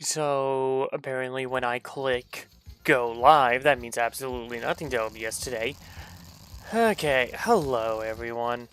So, apparently when I click go live, that means absolutely nothing to OBS today. Okay, hello everyone.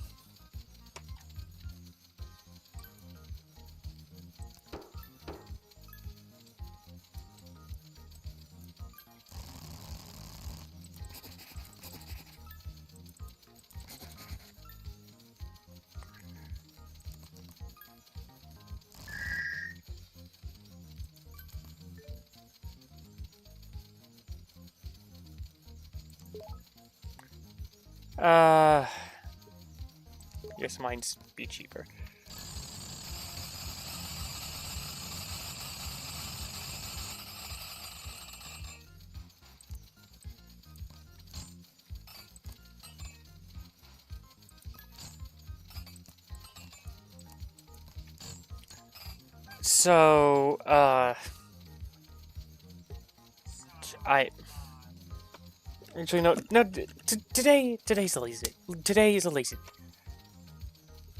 Guess mine's be cheaper. So, I actually no. Today's a lazy. Today is a lazy.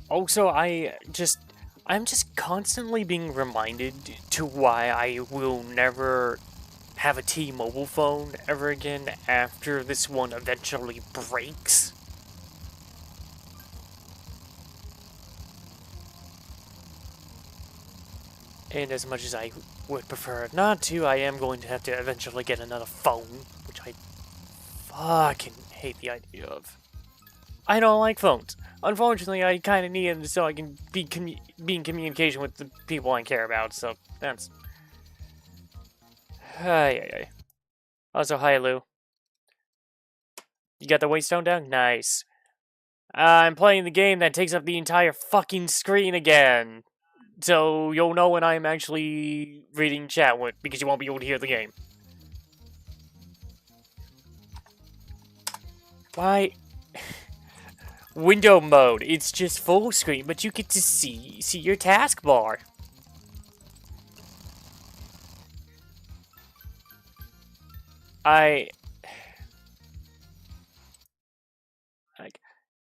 Also, I'm just constantly being reminded to why I will never have a T-Mobile phone ever again after this one eventually breaks. And as much as I would prefer not to, I am going to have to eventually get another phone, which I fucking hate the idea of. I don't like phones. Unfortunately, I kind of need them so I can be in communication with the people I care about. So that's. Ay. Also, hi Lou. You got the waystone down? Nice. I'm playing the game that takes up the entire fucking screen again. So you'll know when I'm actually reading chat because you won't be able to hear the game. Why? Window mode. It's just full screen, but you get to see your taskbar. Like,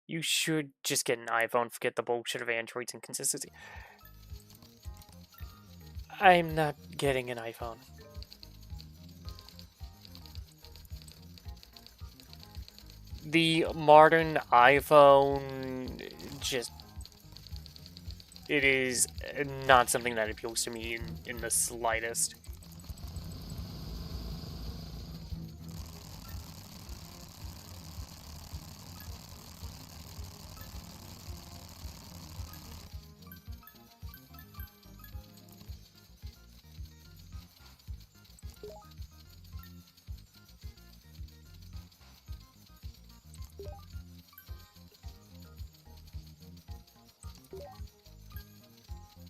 you should just get an iPhone. Forget the bullshit of Android's inconsistency. I'm not getting an iPhone. The modern iPhone just it is not something that appeals to me in the slightest.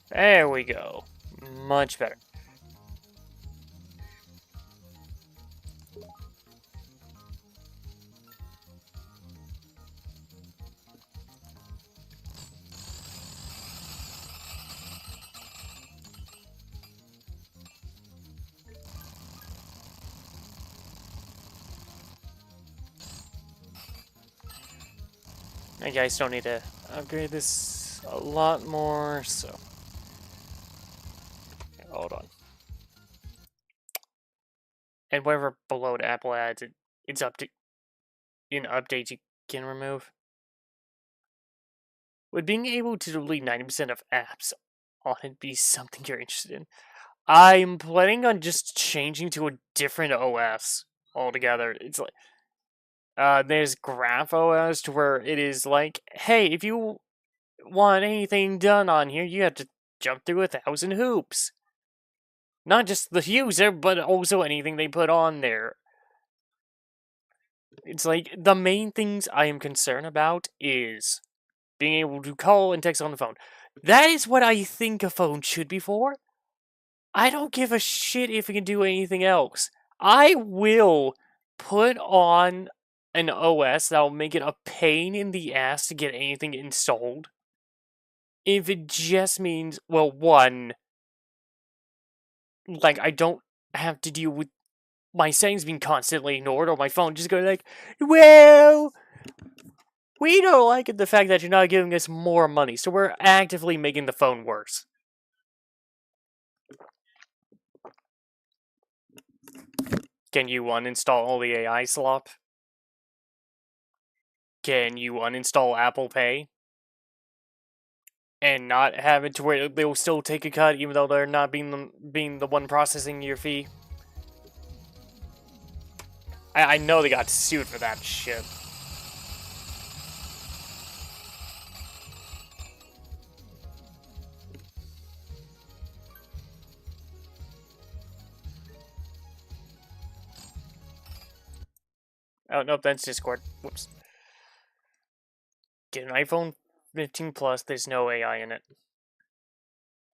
There we go. Much better. I guys don't need to upgrade this a lot more, so hold on. And whatever below the Apple adds, it's up to in updates you can remove. Would being able to delete 90% of apps on it be something you're interested in? I'm planning on just changing to a different OS altogether. It's like there's Graph OS to where it is like, hey, if you want anything done on here, you have to jump through 1,000 hoops. Not just the user, but also anything they put on there. It's like the main things I am concerned about is being able to call and text on the phone. That is what I think a phone should be for. I don't give a shit if it can do anything else. I will put on an OS that'll make it a pain in the ass to get anything installed. If it just means, well, one, like, I don't have to deal with my settings being constantly ignored or my phone just going like, well, we don't like it the fact that you're not giving us more money, so we're actively making the phone worse. Can you uninstall all the AI slop? Can you uninstall Apple Pay? And not have it to where they will still take a cut even though they're not being the one processing your fee? I know they got sued for that shit. Oh, nope, that's Discord. Whoops. Get an iPhone 15 Plus, there's no AI in it.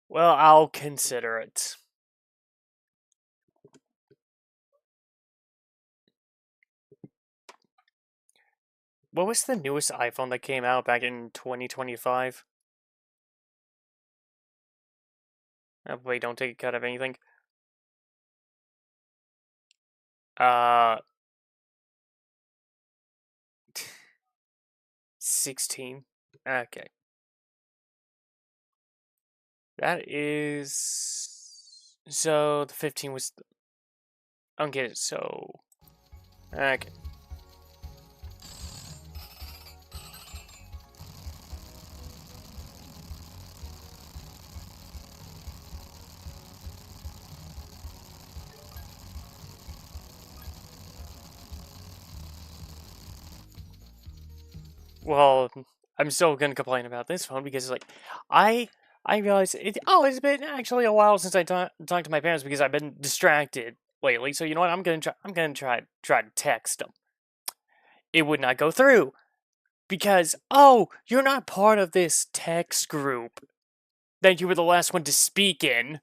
Well, I'll consider it. What was the newest iPhone that came out back in 2025? Oh, wait, don't take a cut of anything. 16. Okay. That is... So, the 15 was... Okay, so... Okay. Well, I'm still gonna complain about this phone because, like, I realized it's been actually a while since I talked to my parents because I've been distracted lately. So you know what? I'm gonna try to text them. It would not go through because you're not part of this text group that you were the last one to speak in.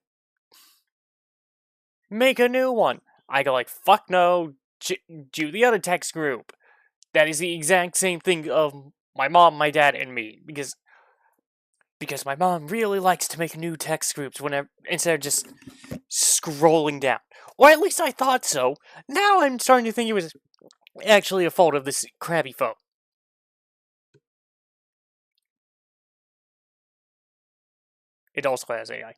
Make a new one. I go like, fuck no, do the other text group. That is the exact same thing of my mom, my dad, and me because my mom really likes to make new text groups whenever instead of just scrolling down. Or at least I thought so. Now I'm starting to think it was actually a fault of this crappy phone. It also has AI.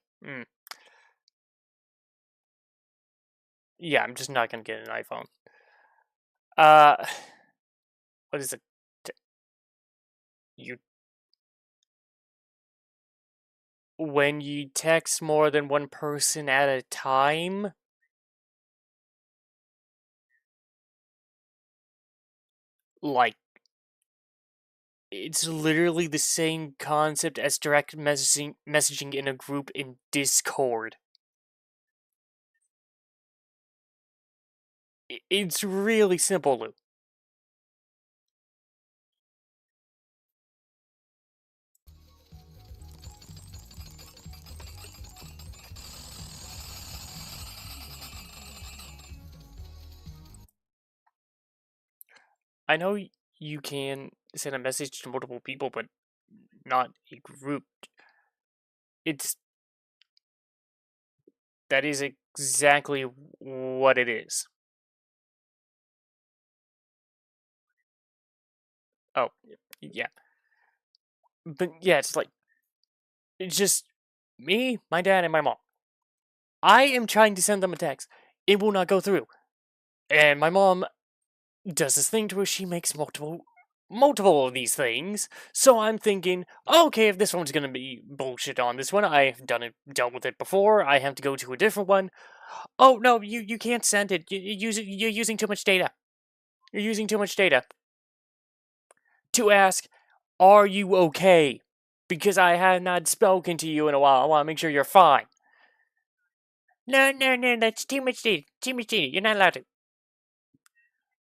Yeah, I'm just not gonna get an iPhone. What is it? When you text more than one person at a time? Like, it's literally the same concept as direct messaging in a group in Discord. It's really simple, Lou. I know you can send a message to multiple people, but not a group. That is exactly what it is. Oh, yeah. But yeah, it's just me, my dad, and my mom. I am trying to send them a text. It will not go through. And my mom does this thing to where she makes multiple of these things. So I'm thinking, okay, if this one's gonna be bullshit on this one, I've dealt with it before. I have to go to a different one. Oh no, you can't send it. You're using too much data. You're using too much data. To ask, are you okay? Because I have not spoken to you in a while. I want to make sure you're fine. No, that's too much data. Too much data. You're not allowed to.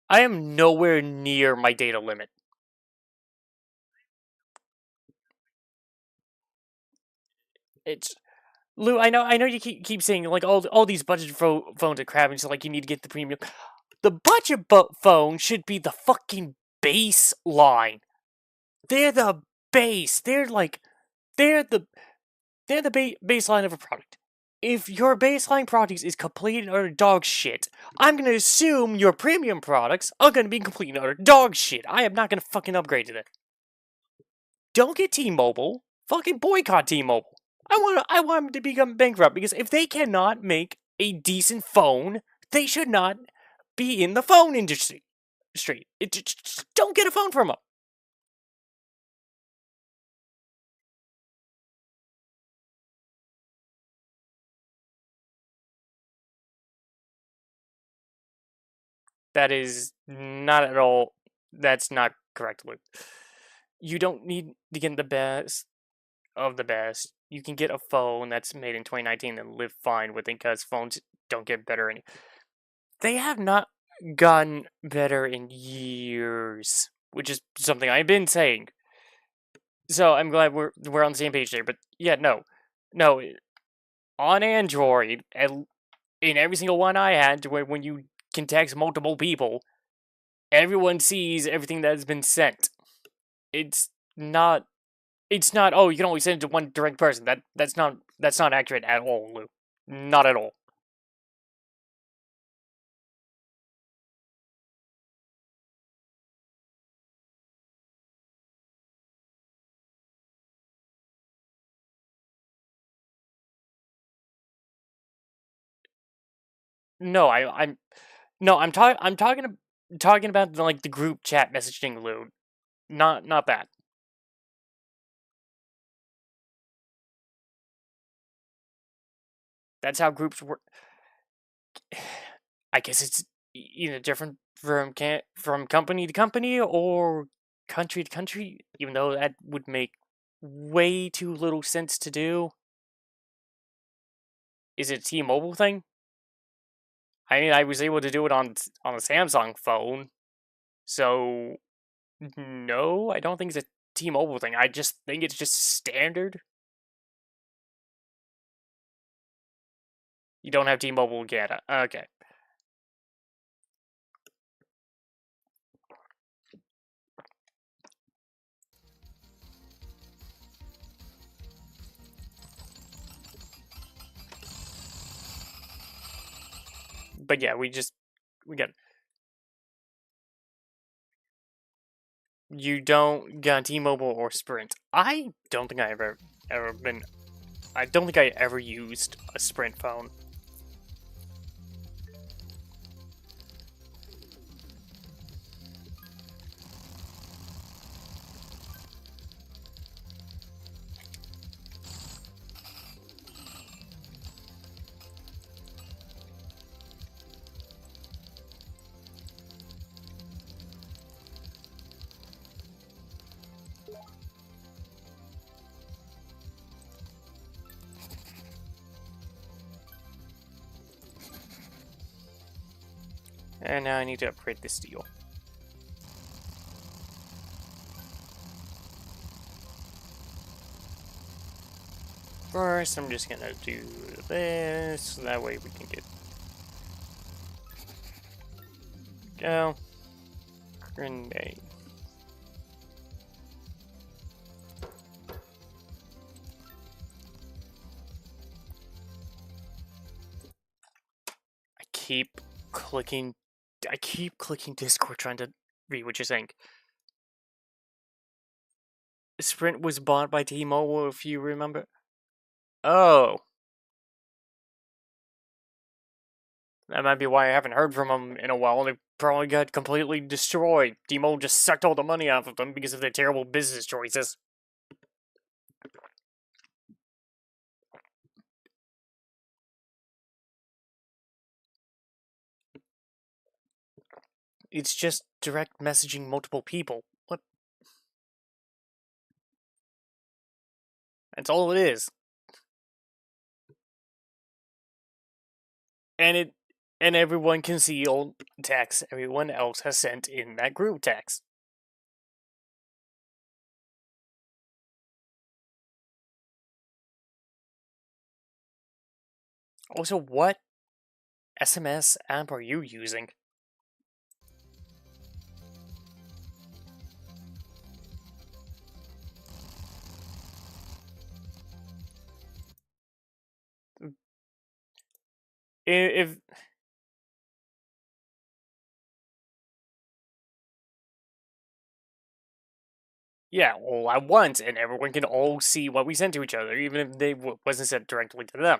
I am nowhere near my data limit. It's Lou. I know you keep saying like all these budget phones are crap, and so like you need to get the premium. The budget phone should be the fucking baseline. They're the base. They're the baseline of a product. If your baseline product is complete and utter dog shit, I'm gonna assume your premium products are gonna be complete and utter dog shit. I am not gonna fucking upgrade to that. Don't get T-Mobile. Fucking boycott T-Mobile. I want them to become bankrupt because if they cannot make a decent phone, they should not be in the phone industry. Just don't get a phone from them. That is not at all. That's not correct, Luke. You don't need to get the best of the best. You can get a phone that's made in 2019 and live fine with it because phones don't get better. They have not gotten better in years, which is something I've been saying. So I'm glad we're on the same page there. But yeah, no, on Android, in every single one I had, to where when you can text multiple people, everyone sees everything that has been sent. It's not. It's not. Oh, you can only send it to one direct person. That's not accurate at all, Lou. Not at all. No, I'm no, I'm talking about like the group chat messaging, Lou. Not that. That's how groups work. I guess it's either different from company to company or country to country, even though that would make way too little sense to do. Is it a T-Mobile thing? I mean, I was able to do it on a Samsung phone, so no, I don't think it's a T-Mobile thing. I just think it's just standard. You don't have T-Mobile yet. Okay. But yeah, we got you don't got T-Mobile or Sprint. I don't think I ever been. I don't think I ever used a Sprint phone. And now I need to upgrade this deal. First, I'm just gonna do this, so that way we can get go grenade. I keep clicking Discord trying to read what you're saying. Sprint was bought by T-Mobile, if you remember. Oh. That might be why I haven't heard from them in a while. They probably got completely destroyed. T-Mobile just sucked all the money out of them because of their terrible business choices. It's just direct messaging multiple people. What? That's all it is. And everyone can see all texts everyone else has sent in that group text. Also, what SMS app are you using? If yeah, all at once, and everyone can all see what we sent to each other, even if they wasn't sent directly to them.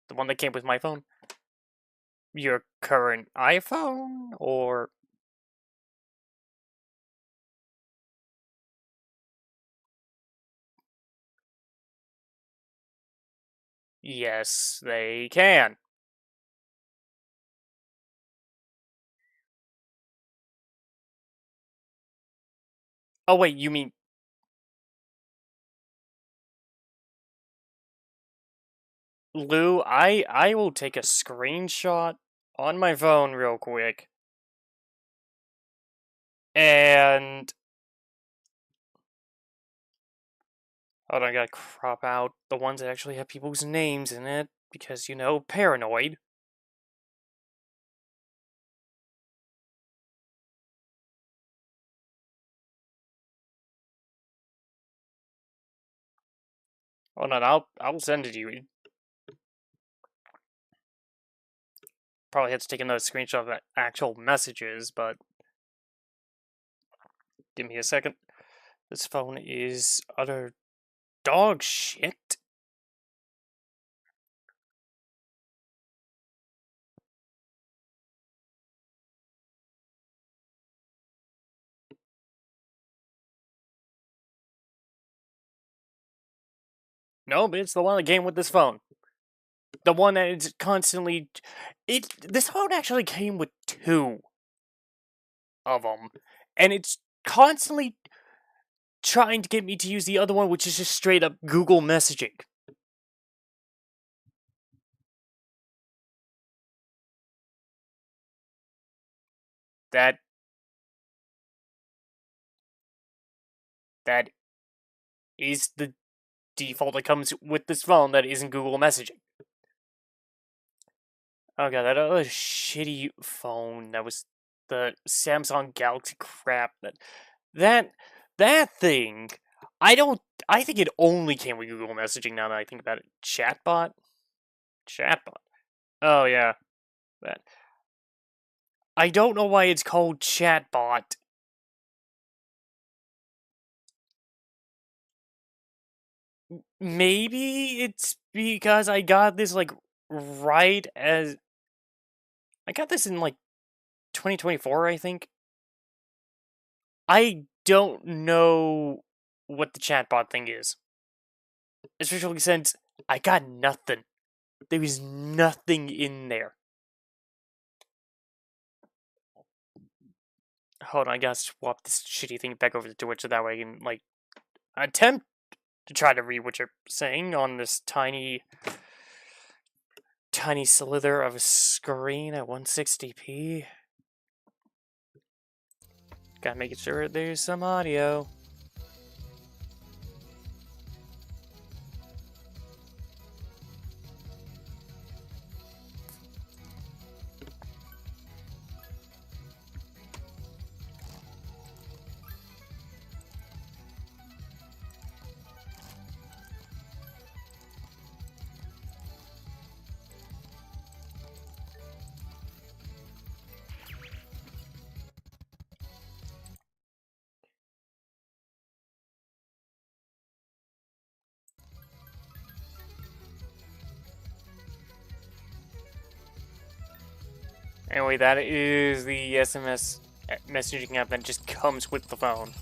The one that came with my phone. your current iPhone, or... Yes, they can. Oh wait, you mean... Lou, I will take a screenshot on my phone real quick. And... Hold on, I gotta crop out the ones that actually have people's names in it, because, you know, paranoid. Hold on, I'll send it to you. Probably had to take another screenshot of actual messages, but give me a second. This phone is utter dog shit. Nope, it's the one that came with this phone. The one that is constantly... This phone actually came with two of them. And it's constantly trying to get me to use the other one, which is just straight up Google messaging. That is the default that comes with this phone that isn't Google messaging. Oh god, that other shitty phone that was the Samsung Galaxy crap. That thing. I think it only came with Google messaging. Now that I think about it, chatbot. Oh yeah, that. I don't know why it's called chatbot. Maybe it's because I got this like right as I got this in like 2024, I think. I don't know what the chatbot thing is. Especially since I got nothing. There was nothing in there. Hold on, I gotta swap this shitty thing back over to Twitch so that way I can, like, attempt to try to read what you're saying on this tiny slither of a screen at 160p. Gotta make sure there's some audio. Anyway, that is the SMS messaging app that just comes with the phone.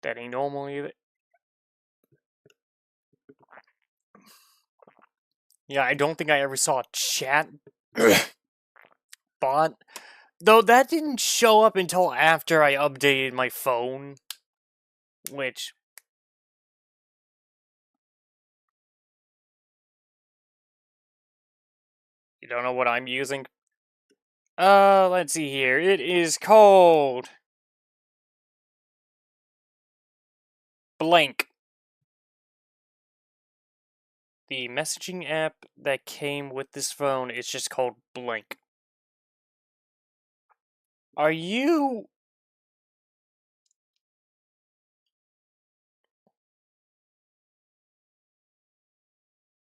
That ain't normal either. Yeah, I don't think I ever saw a chat bot. Though that didn't show up until after I updated my phone. Which... You don't know what I'm using? Let's see here. It is called... Blank. The messaging app that came with this phone is just called Blank. Are you...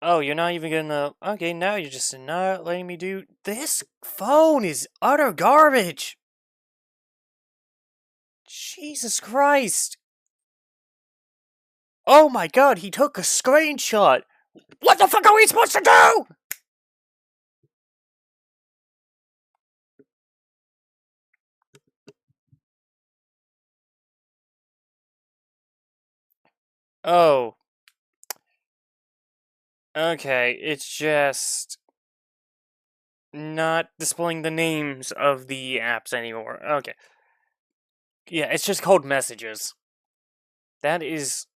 Oh, you're not even gonna... Okay, now you're just not letting me do... This phone is utter garbage! Jesus Christ! Oh my god, he took a screenshot! What the fuck are we supposed to do?! Oh. Okay, it's just not displaying the names of the apps anymore. Okay. Yeah, it's just called Messages. That is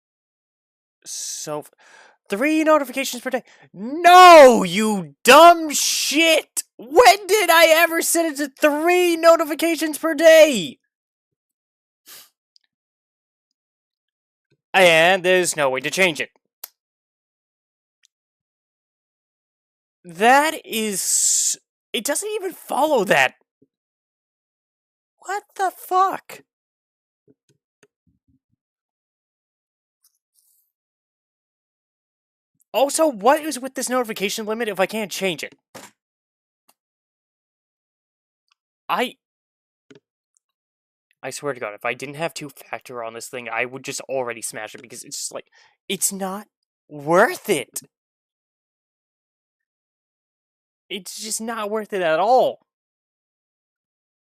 so... 3 notifications per day. No, you dumb shit! When did I ever set it to 3 notifications per day? And there's no way to change it. That is... It doesn't even follow that. What the fuck? Also, what is with this notification limit if I can't change it? I swear to God, if I didn't have 2-factor on this thing, I would just already smash it because it's just like, it's not worth it. It's just not worth it at all.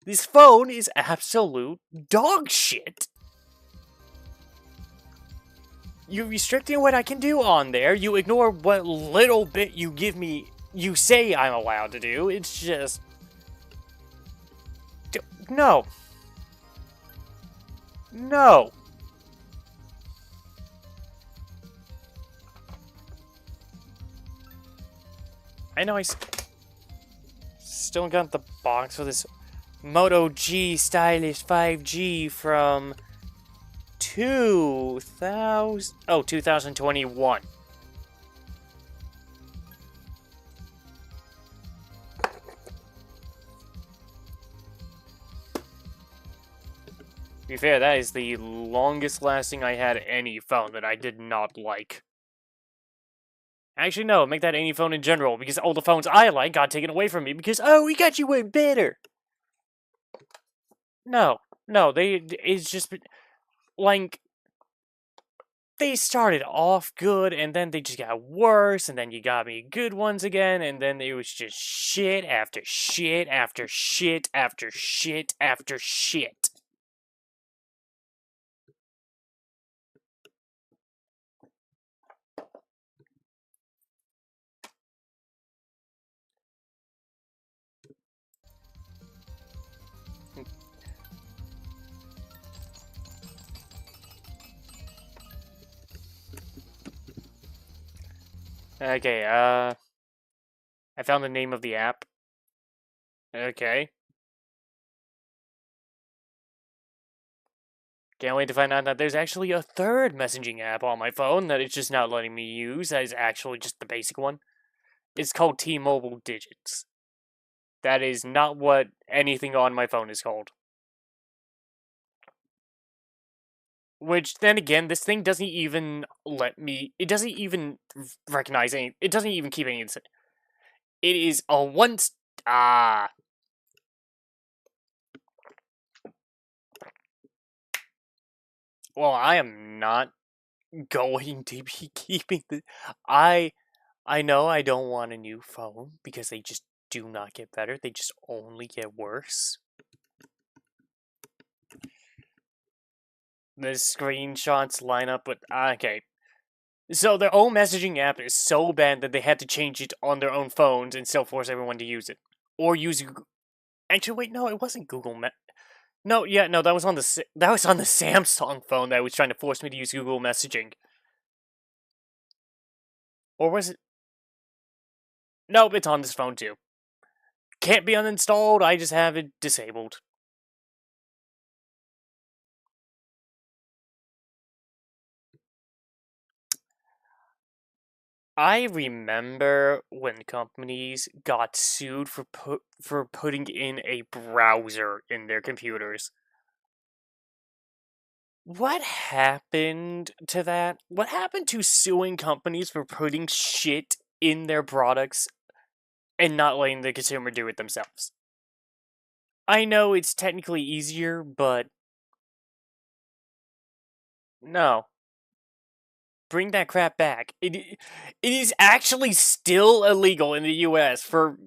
This phone is absolute dog shit. You're restricting what I can do on there. You ignore what little bit you give me, you say I'm allowed to do. It's just... No. No. I know I still got the box for this Moto G Stylish 5G from 2021. To be fair, that is the longest lasting I had any phone that I did not like. Actually, no, make that any phone in general, because all the phones I like got taken away from me because, oh, we got you way better. No, it's just, like, they started off good, and then they just got worse, and then you got me good ones again, and then it was just shit after shit after shit after shit after shit. Okay, I found the name of the app. Okay. Can't wait to find out that there's actually a third messaging app on my phone that it's just not letting me use. That is actually just the basic one. It's called T-Mobile Digits. That is not what anything on my phone is called. Which, then again, this thing doesn't even let me... It doesn't even recognize any... It doesn't even keep any... It is a once... Well, I am not going to be keeping the... I know I don't want a new phone, because they just do not get better. They just only get worse. The screenshots line up with... Okay. So their own messaging app is so bad that they had to change it on their own phones and still force everyone to use it. Or use... Actually, wait, no, it wasn't Google No, yeah, no, that was on the Samsung phone that was trying to force me to use Google Messaging. Or was it... Nope, it's on this phone too. Can't be uninstalled, I just have it disabled. I remember when companies got sued for putting in a browser in their computers. What happened to that? What happened to suing companies for putting shit in their products and not letting the consumer do it themselves? I know it's technically easier, but No. Bring that crap back. It is actually still illegal in the US for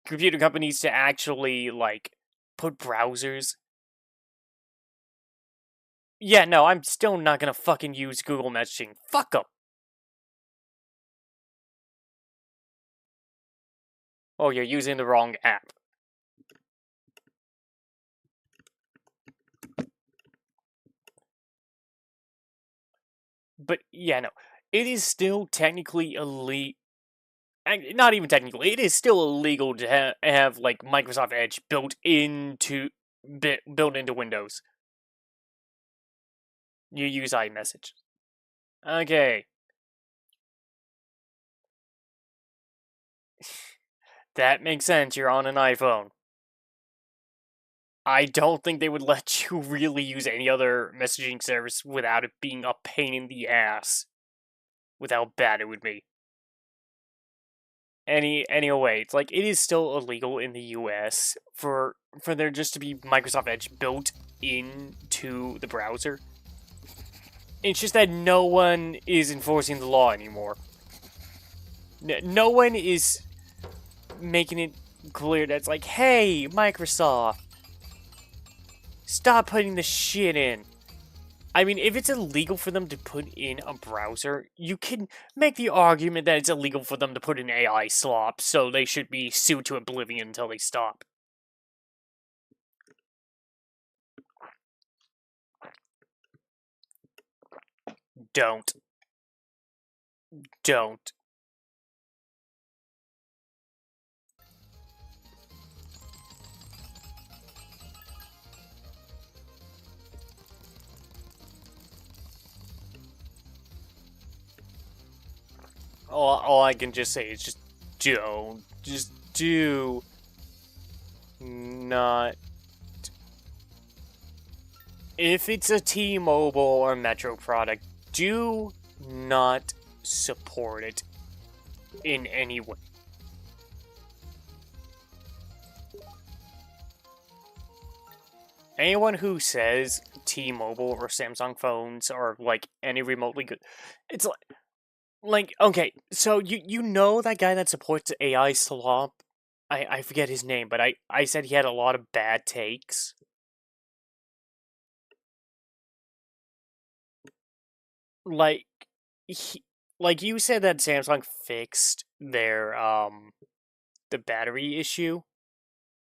computer companies to actually, like, put browsers. Yeah, no, I'm still not gonna fucking use Google Messaging. Fuck them. Oh, you're using the wrong app. But, yeah, no. It is still technically illegal. Not even technically. It is still illegal to have like, Microsoft Edge built into Windows. You use iMessage. Okay. That makes sense. You're on an iPhone. I don't think they would let you really use any other messaging service without it being a pain in the ass. With how bad it would be. Anyway, it's like it is still illegal in the US for there just to be Microsoft Edge built into the browser. It's just that no one is enforcing the law anymore. No one is making it clear that it's like, hey, Microsoft, stop putting the shit in. I mean, if it's illegal for them to put in a browser, you can make the argument that it's illegal for them to put in AI slop, so they should be sued to oblivion until they stop. Don't. Don't. All I can just say is just don't. Just do not. If it's a T-Mobile or Metro product, do not support it in any way. Anyone who says T-Mobile or Samsung phones are like any remotely good, it's like okay, so you know that guy that supports AI slop? I forget his name, but I said he had a lot of bad takes. Like like you said that Samsung fixed their the battery issue.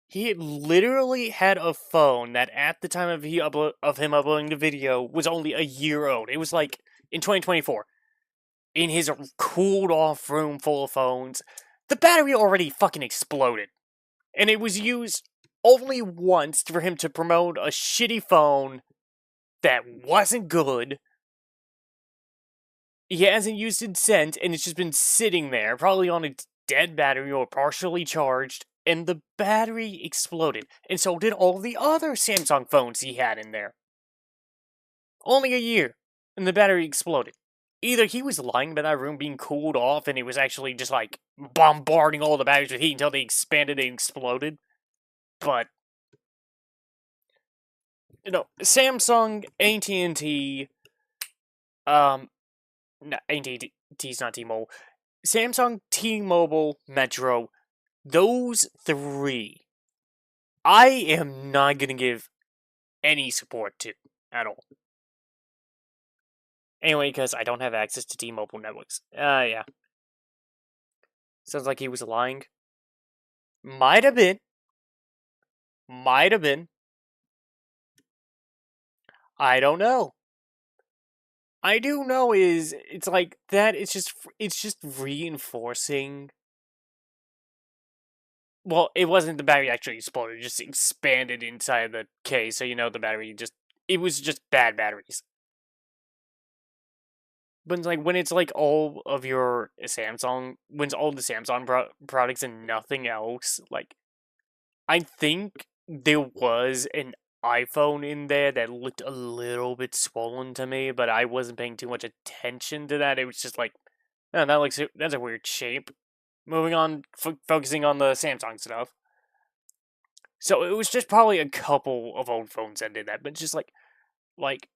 He literally had a phone that at the time of him uploading the video was only a year old. It was like in 2024. In his cooled off room full of phones, the battery already fucking exploded. And it was used only once for him to promote a shitty phone that wasn't good. He hasn't used it since, and it's just been sitting there, probably on a dead battery or partially charged, and the battery exploded. And so did all the other Samsung phones he had in there. Only a year, and the battery exploded. Either he was lying about that room being cooled off, and it was actually just like bombarding all the batteries with heat until they expanded and exploded. But you know, Samsung, AT&T, no, AT&T's not T-Mobile. Samsung, T-Mobile, Metro, those three, I am not gonna give any support to at all. Anyway, because I don't have access to T-Mobile networks. Yeah. Sounds like he was lying. Might have been. Might have been. I don't know. I do know is it's like that. It's just reinforcing. Well, it wasn't the battery actually exploded; it just expanded inside the case. So you know the battery it was just bad batteries. But it's like when it's like all of your Samsung, when it's all the Samsung products and nothing else, like I think there was an iPhone in there that looked a little bit swollen to me, but I wasn't paying too much attention to that. It was just like, oh, that's a weird shape. Moving on, focusing on the Samsung stuff. So it was just probably a couple of old phones that did that, but just like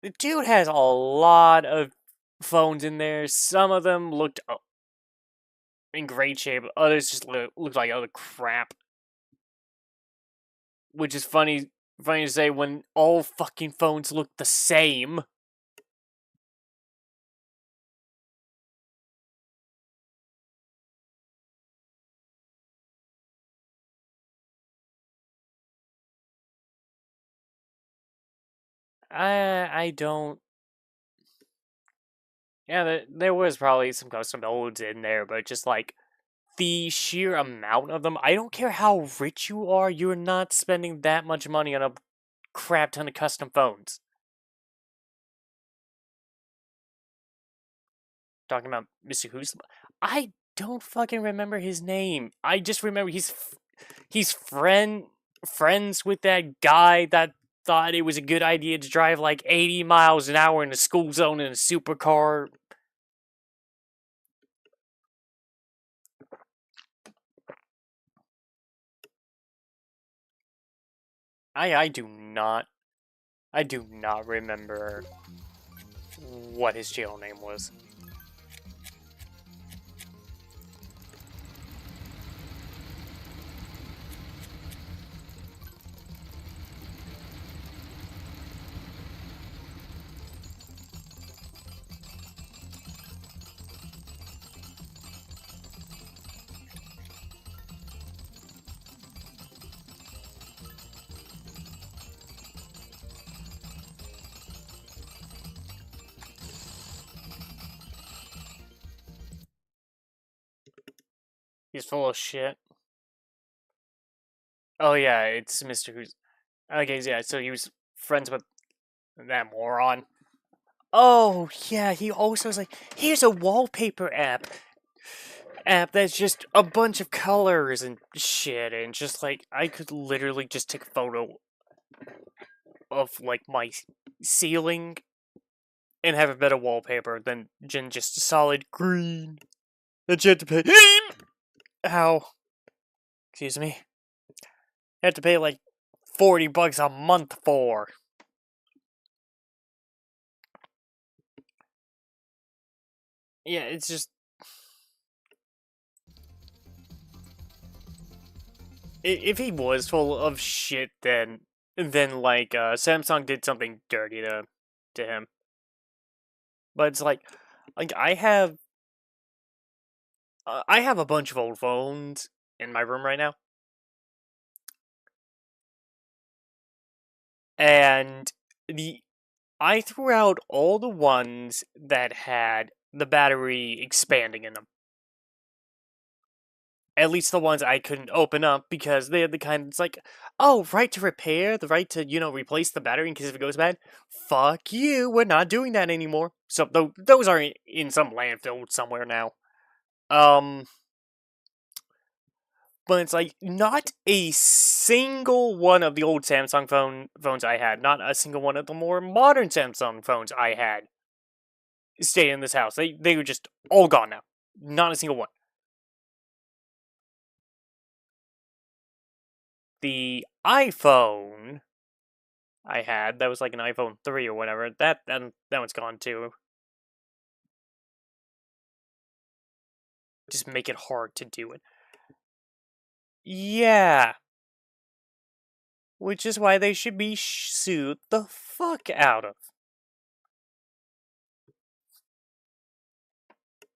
The dude has a lot of phones in there. Some of them looked in great shape. Others just looked like other crap. Which is funny to say when all fucking phones look the same. I don't. Yeah, there was probably some custom builds in there, but just like the sheer amount of them, I don't care how rich you are, you're not spending that much money on a crap ton of custom phones. Talking about Mr. Who's, I don't fucking remember his name. I just remember he's friends with that guy that thought it was a good idea to drive like 80 miles an hour in a school zone in a supercar. I do not remember what his channel name was. He's full of shit. Oh yeah, it's Mr. Who's. Okay, yeah, so he was friends with that moron. Oh yeah, he also was like, here's a wallpaper app that's just a bunch of colors and shit, and just like I could literally just take a photo of like my ceiling and have a better wallpaper than just a solid green that you had to pay. Ow. Excuse me. You have to pay like $40 a month for. Yeah, it's just. If he was full of shit, then like Samsung did something dirty to him. But it's like I have a bunch of old phones in my room right now, and I threw out all the ones that had the battery expanding in them. At least the ones I couldn't open up because they had the kind that's like, oh, right to repair, the right to, replace the battery in case if it goes bad. Fuck you, we're not doing that anymore. So those are in some landfill somewhere now. But it's like not a single one of the old Samsung phones I had, not a single one of the more modern Samsung phones I had stayed in this house. They were just all gone now. Not a single one. The iPhone I had, that was like an iPhone 3 or whatever, that one's gone too. Just make it hard to do it. Yeah. Which is why they should be sued the fuck out of.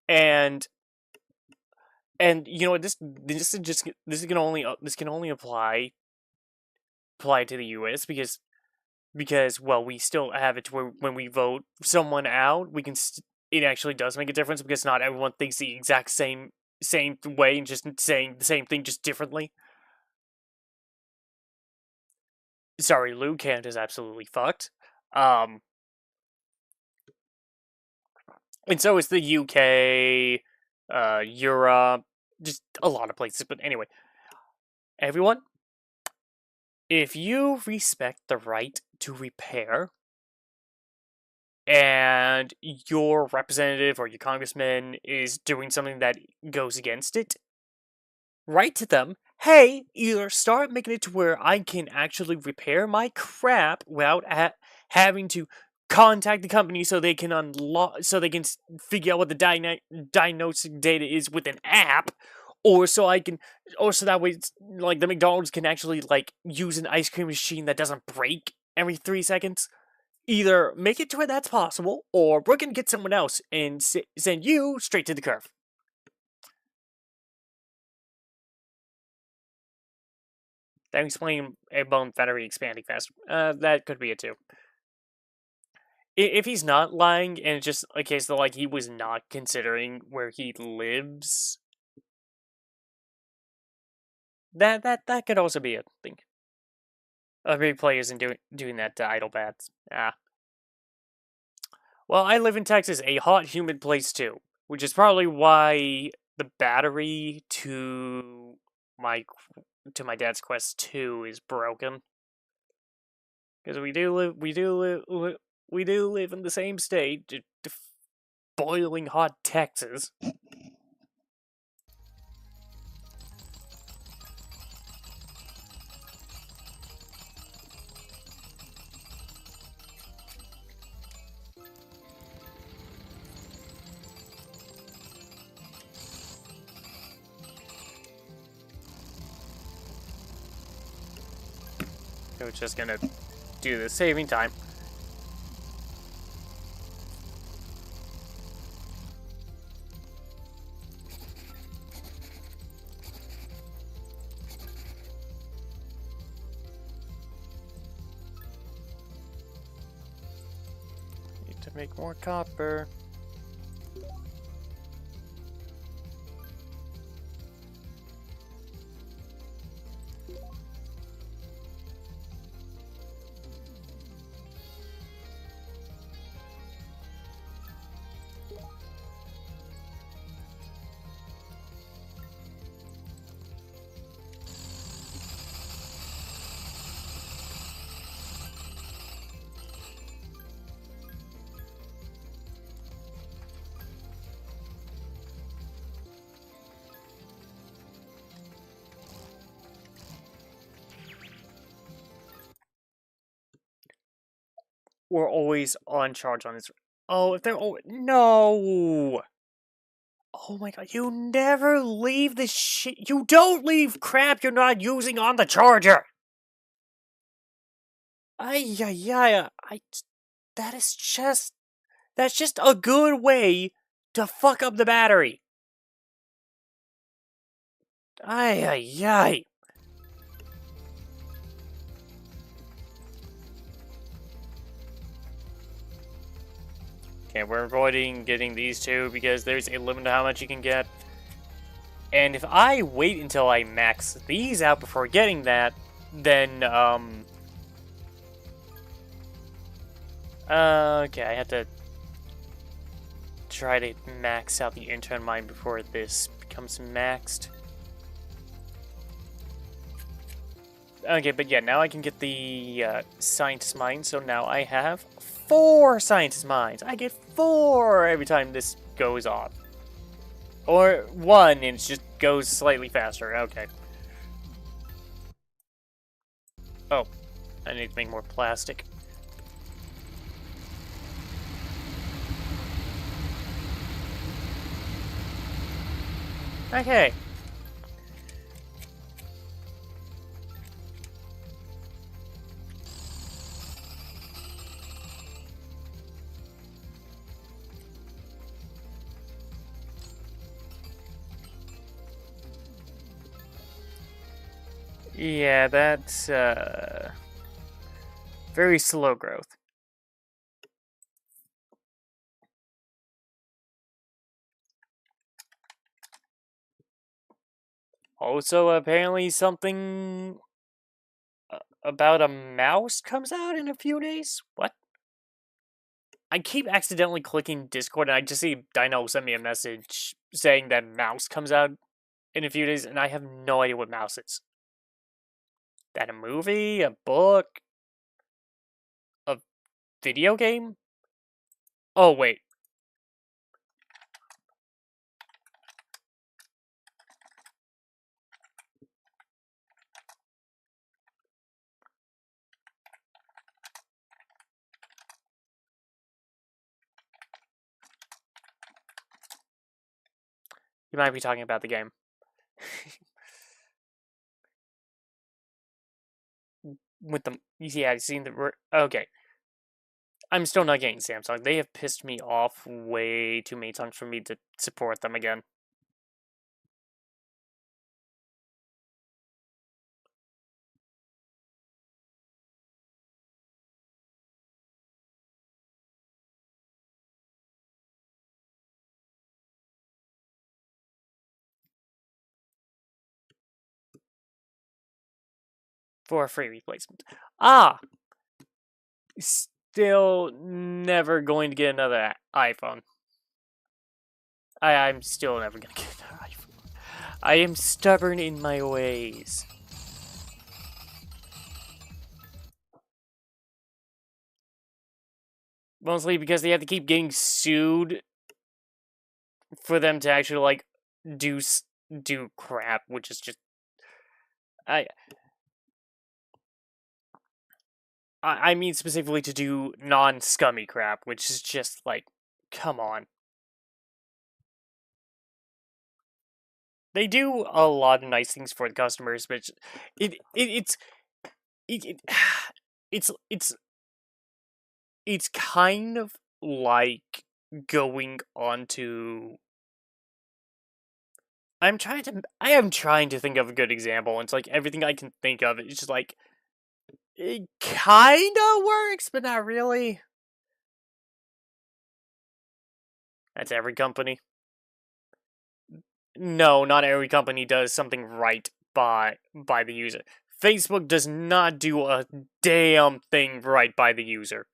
And you know this can only apply to the U.S. because well we still have it to where when we vote someone out we can it actually does make a difference because not everyone thinks the exact same way and just saying the same thing just differently. Sorry, Lou, Canada's absolutely fucked. And so is the UK, Europe, just a lot of places. But anyway, everyone, if you respect the right to repair and your representative or your congressman is doing something that goes against it, write to them. Hey, either start making it to where I can actually repair my crap without having to contact the company so they can figure out what the diagnostic data is with an app, or so that way, like, the McDonald's can actually, like, use an ice cream machine that doesn't break every 3 seconds. Either make it to where that's possible, or we're gonna get someone else and send you straight to the curve. That explains a bone battery expanding fast. That could be it too. If he's not lying, and it's just a case that, like, he was not considering where he lives, that could also be a thing. Every player isn't doing that to idle bats. Well, I live in Texas, a hot, humid place too, which is probably why the battery my dad's Quest 2 is broken. Because we do live in the same state, boiling hot Texas. So it's just gonna do the saving time. Need to make more copper. We're always on charge on this. Oh, if they're no. Oh my god, you never leave the shit. You don't leave crap you're not using on the charger. Ay, ay, ay. That's just a good way to fuck up the battery. Ay, ay, ay. Okay, we're avoiding getting these two because there's a limit to how much you can get. And if I wait until I max these out before getting that, then, okay, I have to try to max out the intern mine before this becomes maxed. Okay, but yeah, now I can get the scientist mine, so now I have 4 scientist mines. I get 4 every time this goes on. Or 1, and it just goes slightly faster. Okay. Oh, I need to make more plastic. Okay. Yeah, that's, very slow growth. Also, apparently something about a mouse comes out in a few days? What? I keep accidentally clicking Discord, and I just see Dino send me a message saying that mouse comes out in a few days, and I have no idea what mouse is. That a movie? A book? A video game? Oh, wait. You might be talking about the game. With them, yeah, I've seen the. Okay. I'm still not getting Samsung. They have pissed me off way too many times for me to support them again. For a free replacement. Ah! Still never going to get another iPhone. I'm still never going to get another iPhone. I am stubborn in my ways. Mostly because they have to keep getting sued for them to actually, like, do crap, which is just... I mean specifically to do non-scummy crap, which is just, like, come on. They do a lot of nice things for the customers, but it's it's kind of like going on to... I am trying to think of a good example. It's like everything I can think of, it's just like it kind of works, but not really. That's every company. No, not every company does something right by the user. Facebook does not do a damn thing right by the user.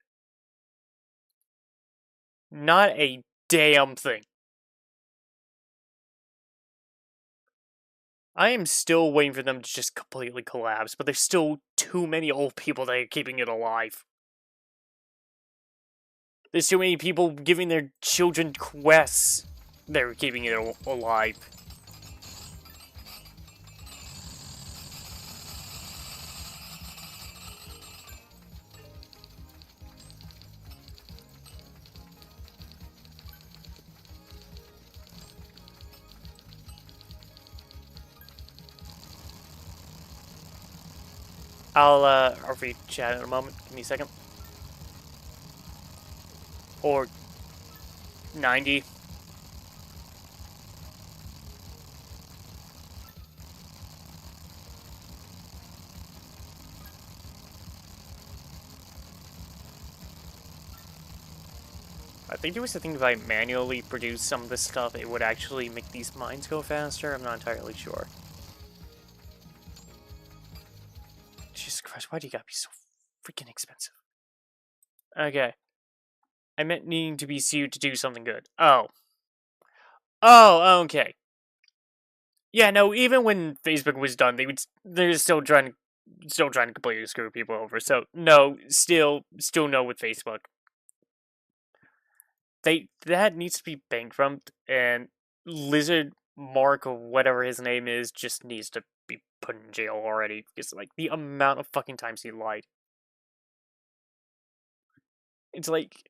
Not a damn thing. I am still waiting for them to just completely collapse, but there's still too many old people that are keeping it alive. There's too many people giving their children quests that are keeping it alive. I'll read chat in a moment. Give me a second. Or 90. I think there was a thing if I manually produce some of this stuff, it would actually make these mines go faster. I'm not entirely sure. Jesus Christ, why do you gotta be so freaking expensive? Okay. I meant needing to be sued to do something good. Oh. Oh, okay. Yeah, no, even when Facebook was done, they're still trying to completely screw people over. So no, still no with Facebook. That needs to be bankrupt, and Lizard Mark or whatever his name is just needs to be put in jail already because like the amount of fucking times he lied. It's like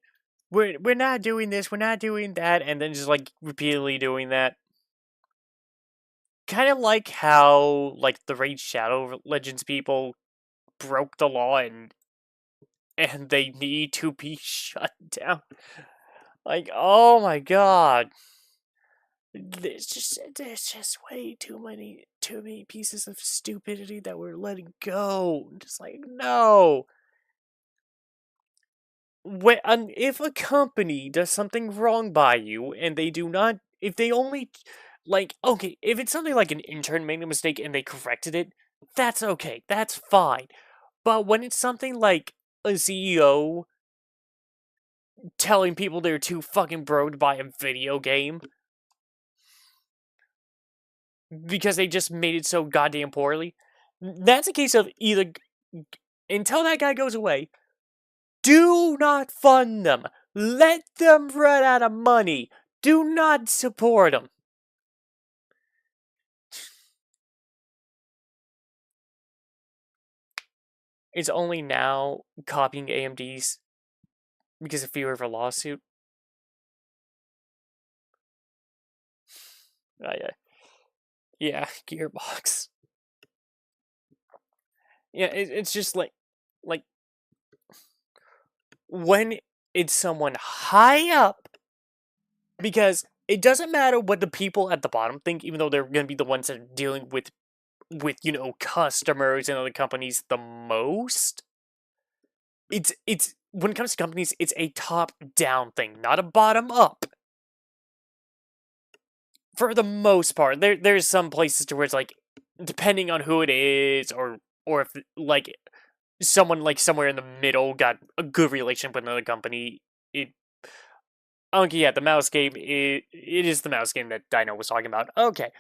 we're not doing this, we're not doing that, and then just like repeatedly doing that. Kind of like how like the Raid Shadow Legends people broke the law and they need to be shut down. Like, oh my god. There's just way too many pieces of stupidity that we're letting go. Just like, no. If a company does something wrong by you and they do not, if they only, like, okay, if it's something like an intern made a mistake and they corrected it, that's okay, that's fine. But when it's something like a CEO telling people they're too fucking broke to buy a video game because they just made it so goddamn poorly, that's a case of either until that guy goes away, do not fund them. Let them run out of money. Do not support them. It's only now copying AMD's because of fear of a lawsuit. Yeah, Gearbox. Yeah, it's just like when it's someone high up, because it doesn't matter what the people at the bottom think, even though they're going to be the ones that are dealing with customers and other companies the most. It's when it comes to companies, it's a top down thing, not a bottom up. For the most part, there's some places to where it's like, depending on who it is, or if like someone like somewhere in the middle got a good relationship with another company. It Okay, yeah, the mouse game, it is the mouse game that Dino was talking about. Okay.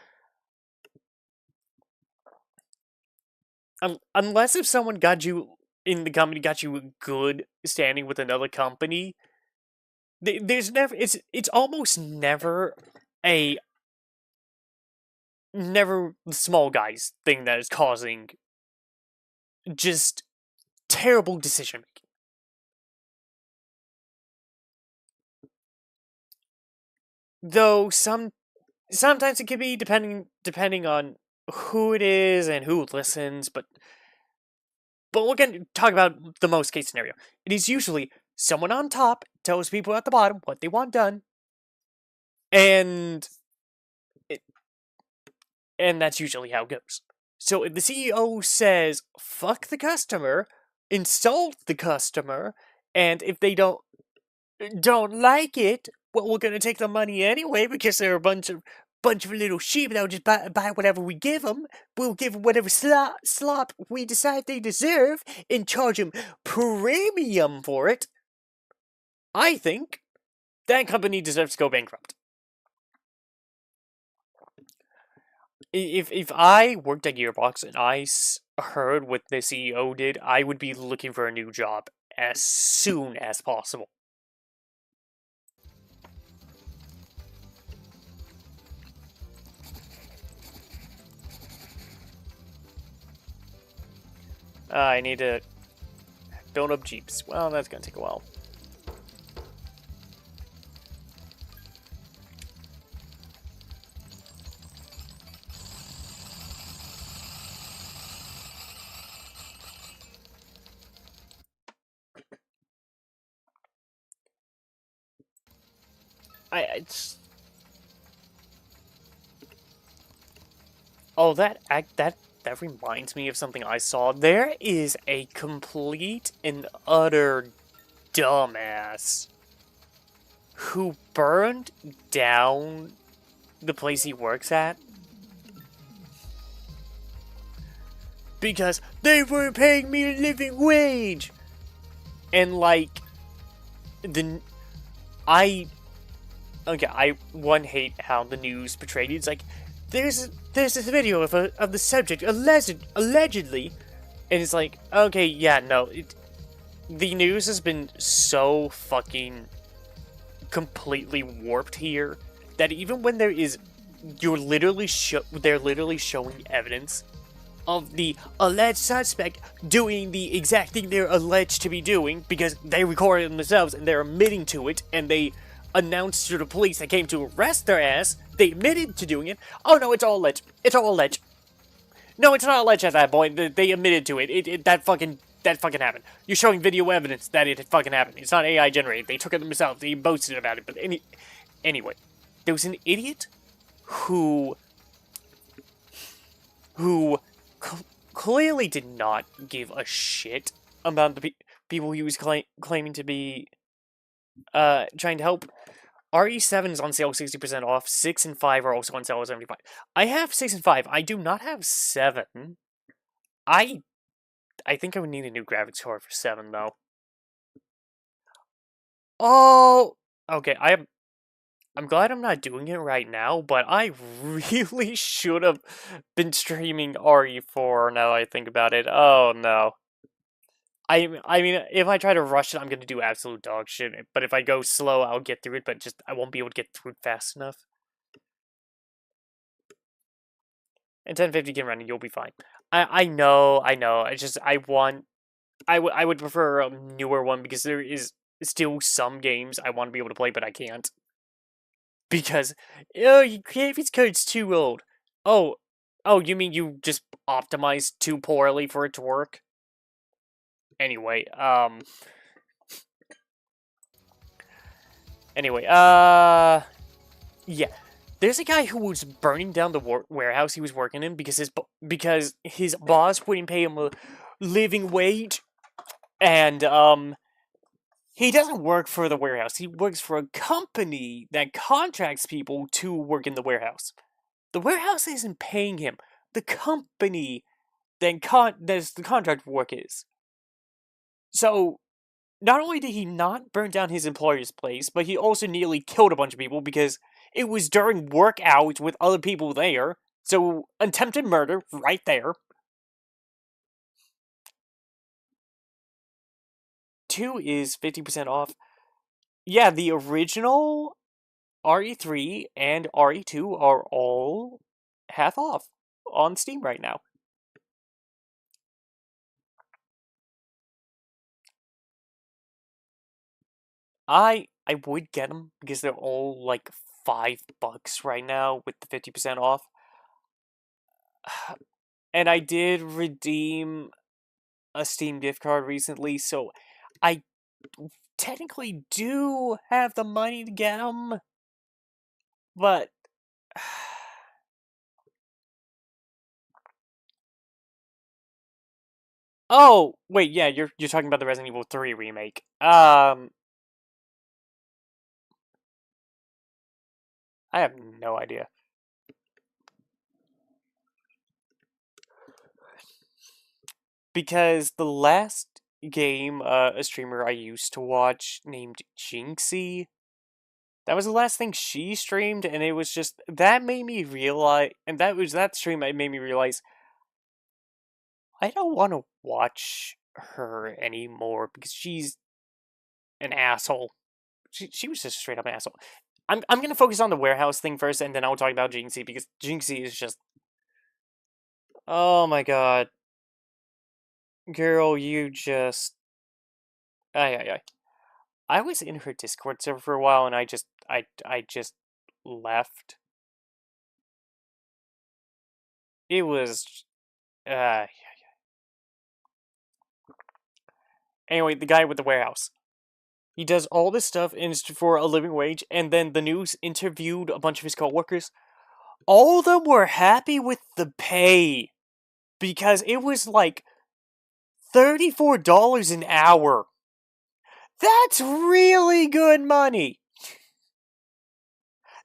Unless if someone got you in the company, got you a good standing with another company, there's never, it's almost a never the small guys thing that is causing just terrible decision making. Though sometimes it can be depending on who it is and who listens, but we're going to talk about the most case scenario. It is usually someone on top tells people at the bottom what they want done, and it, and that's usually how it goes. So if the CEO says "fuck the customer," insult the customer, and if they don't like it, well, we're gonna take the money anyway because they're a bunch of little sheep that'll just buy whatever we give them. We'll give them whatever slop we decide they deserve and charge them premium for it. I think that company deserves to go bankrupt. If I worked at Gearbox and I heard what the CEO did, I would be looking for a new job as soon as possible. I need to build up Jeeps. Well, that's gonna take a while. It's Oh, that reminds me of something I saw. There is a complete and utter dumbass who burned down the place he works at because they were paying me a living wage. And like the I okay, I hate how the news portrayed it. It's like there's this video of the subject allegedly, and it's like, okay, yeah, no, the news has been so fucking completely warped here that even when they're literally showing evidence of the alleged suspect doing the exact thing they're alleged to be doing because they recorded it themselves and they're admitting to it, and they announced to the police that came to arrest their ass, they admitted to doing it. Oh no, it's all alleged. It's all alleged. No, it's not alleged at that point. They admitted to it. That fucking happened. You're showing video evidence that it fucking happened. It's not AI generated. They took it themselves. They boasted about it. But anyway, there was an idiot who clearly did not give a shit about the people he was claiming to be trying to help. RE7 is on sale 60% off. 6 and 5 are also on sale at 75. I have 6 and 5. I do not have 7. I think I would need a new graphics card for 7 though. Oh, okay. I'm glad I'm not doing it right now, but I really should have been streaming RE4 now I think about it. Oh no. I mean, if I try to rush it, I'm gonna do absolute dog shit. But if I go slow, I'll get through it, but just I won't be able to get through it fast enough. And 1050 can run, and you'll be fine. I know. It's just I would prefer a newer one because there is still some games I want to be able to play, but I can't. because your graphics card's too old. Oh, you mean you just optimized too poorly for it to work? Anyway, anyway, yeah. There's a guy who was burning down the warehouse he was working in because his boss wouldn't pay him a living wage, and he doesn't work for the warehouse. He works for a company that contracts people to work in the warehouse. The warehouse isn't paying him. The company that's the contract work is. So not only did he not burn down his employer's place, but he also nearly killed a bunch of people because it was during work hours with other people there. So attempted murder right there. 2 is 50% off. Yeah, the original RE3 and RE2 are all half off on Steam right now. I would get them because they're all like $5 right now with the 50% off. And I did redeem a Steam gift card recently, so I technically do have the money to get them, but oh wait, yeah, you're talking about the Resident Evil 3 remake. I have no idea. Because the last game a streamer I used to watch named Jinxie, that was the last thing she streamed, and it was just that made me realize, and that stream that made me realize I don't want to watch her anymore because she's an asshole. She was just straight up an asshole. I'm gonna focus on the warehouse thing first, and then I'll talk about Jinxie because Jinxie is just, oh my god, girl, you just, ay. I was in her Discord server for a while, and I just left. It was, uh, anyway, the guy with the warehouse. He does all this stuff for a living wage, and then the news interviewed a bunch of his coworkers. All of them were happy with the pay because it was like $34 an hour. That's really good money.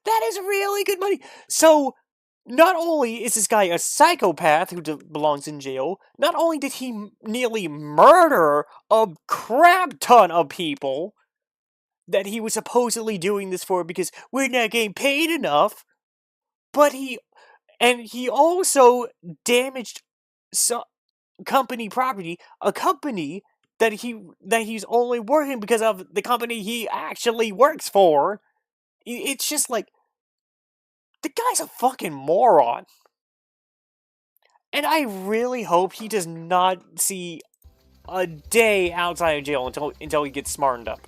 That is really good money. So, not only is this guy a psychopath who belongs in jail, not only did he nearly murder a crap ton of people that he was supposedly doing this for because we're not getting paid enough, but he also damaged company property, a company that he's only working because of the company he actually works for. It's just like, the guy's a fucking moron. And I really hope he does not see a day outside of jail until he gets smartened up.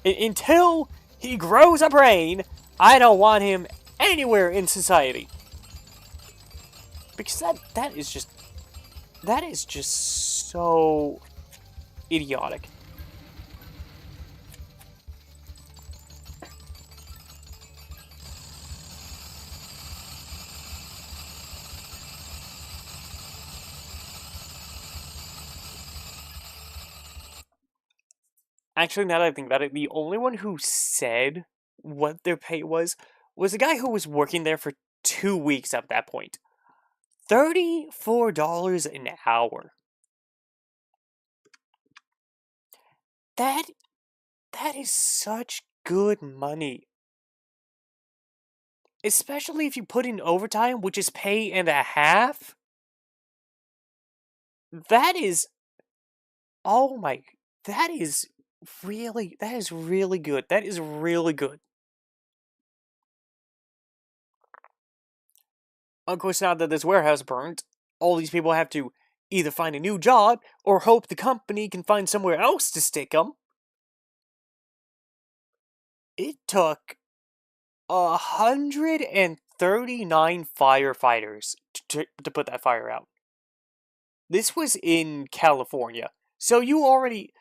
Until he grows a brain, I don't want him anywhere in society. Because that is just so idiotic. Actually, now that I think about it, the only one who said what their pay was the guy who was working there for 2 weeks at that point. $34 an hour. That is such good money. Especially if you put in overtime, which is pay and a half. That is, oh my, that is really good. That is really good. Of course, now that this warehouse burned, all these people have to either find a new job or hope the company can find somewhere else to stick them. It took 139 firefighters to put that fire out. This was in California. So you already...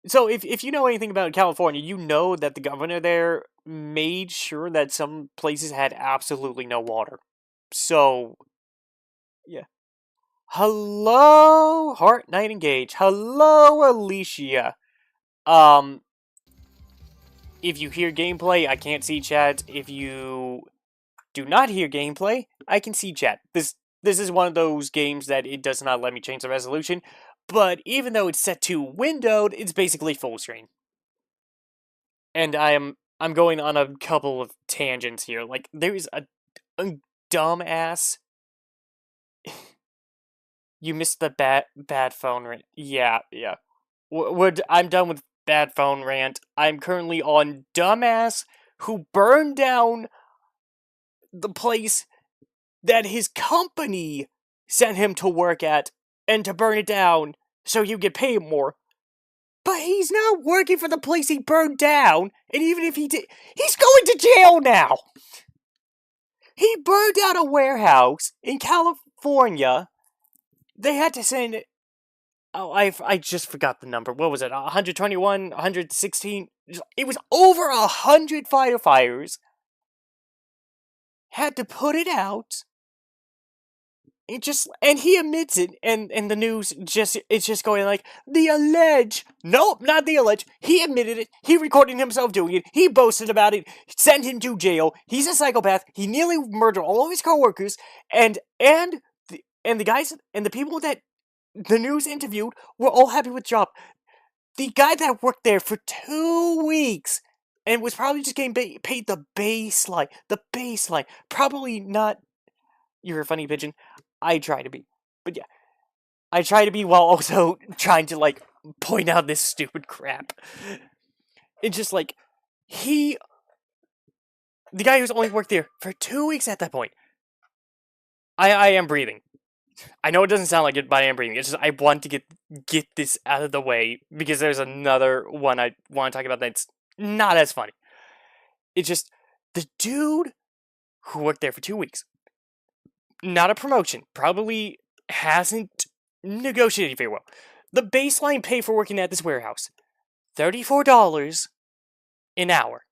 So if you know anything about California, you know that the governor there made sure that some places had absolutely no water. So, yeah. Hello, Heart Knight Engage. Hello, Alicia. If you hear gameplay, I can't see chat. If you do not hear gameplay, I can see chat. This is one of those games that it does not let me change the resolution, but even though it's set to windowed, it's basically full screen. And I'm going on a couple of tangents here. Like, there's a dumbass. You missed the bad phone rant. Yeah. I'm done with bad phone rant. I'm currently on dumbass who burned down the place that his company sent him to work at and to burn it down so you get paid more. But he's not working for the place he burned down, and even if he did, he's going to jail now! He burned down a warehouse in California. They had to send... Oh, I just forgot the number. What was it? 121? 116? It was over 100 firefighters. Had to put it out. And he admits it, and the news it's just going like, the allege. Nope, not the allege. He admitted it. He recorded himself doing it. He boasted about it. Sent him to jail. He's a psychopath. He nearly murdered all of his coworkers, and the guys and the people that the news interviewed were all happy with the job. The guy that worked there for 2 weeks and was probably just getting paid the baseline. The baseline. Probably not. You're a funny pigeon. I try to be. But yeah. I try to be while also trying to, like, point out this stupid crap. It's just like, the guy who's only worked there for 2 weeks at that point. I am breathing. I know it doesn't sound like it, but I am breathing. It's just, I want to get this out of the way, because there's another one I want to talk about that's not as funny. It's just, the dude who worked there for 2 weeks, not a promotion, probably hasn't negotiated very well. The baseline pay for working at this warehouse, $34 an hour.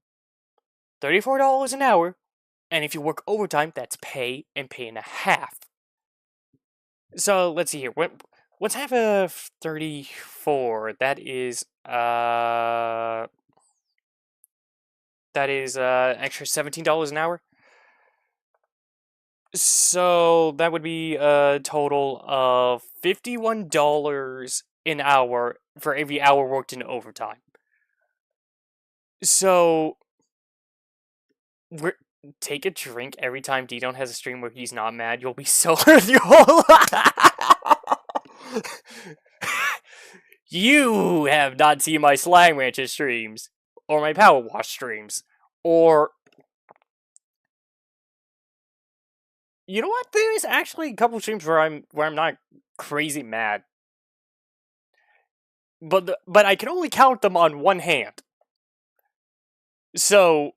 $34 an hour, and if you work overtime, that's pay and pay and a half. So, let's see here. What's half of 34? That is extra $17 an hour. So, that would be a total of $51 an hour for every hour worked in overtime. So, take a drink every time D-Don't has a stream where he's not mad. You'll be so hurt your whole life. You have not seen my Slime Rancher streams, or my Power Wash streams, or... You know what? There is actually a couple streams where I'm not crazy mad. But I can only count them on one hand. So...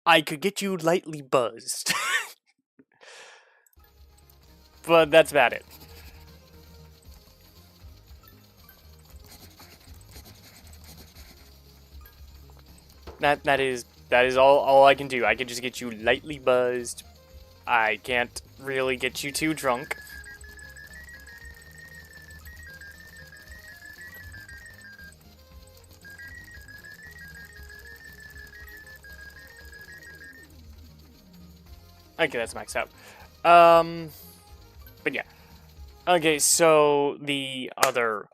I could get you lightly buzzed. But that's about it. That is all I can do. I can just get you lightly buzzed. I can't really get you too drunk. Okay, that's maxed out. But yeah. Okay, so the other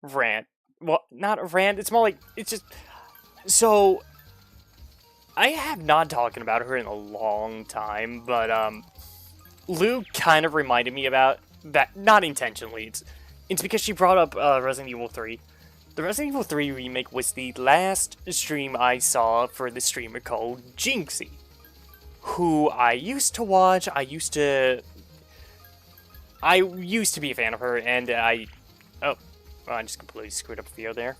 rant. Well, not a rant, it's more like, it's just... So, I have not talked about her in a long time, but, Lou kind of reminded me about that, not intentionally, it's because she brought up, Resident Evil 3. The Resident Evil 3 remake was the last stream I saw for the streamer called Jinxie, who I used to watch. I used to be a fan of her, and I just completely screwed up the video there.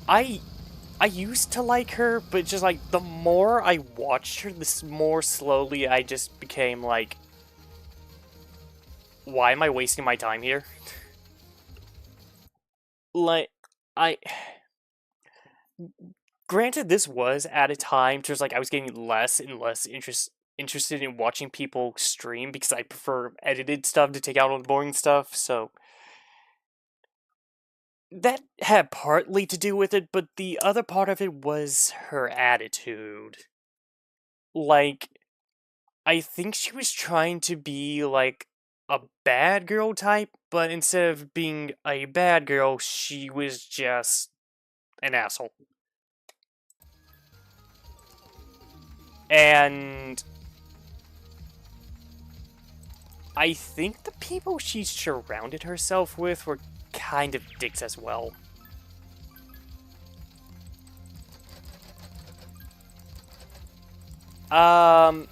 I I used to like her, but just like the more I watched her, the more slowly I just became like, why am I wasting my time here? Like, I. Granted, this was at a time just like I was getting less and less interested in watching people stream because I prefer edited stuff to take out all the boring stuff. So that had partly to do with it, but the other part of it was her attitude. Like, I think she was trying to be like a bad girl type, but instead of being a bad girl, she was just an asshole. And I think the people she surrounded herself with were kind of dicks as well. Um,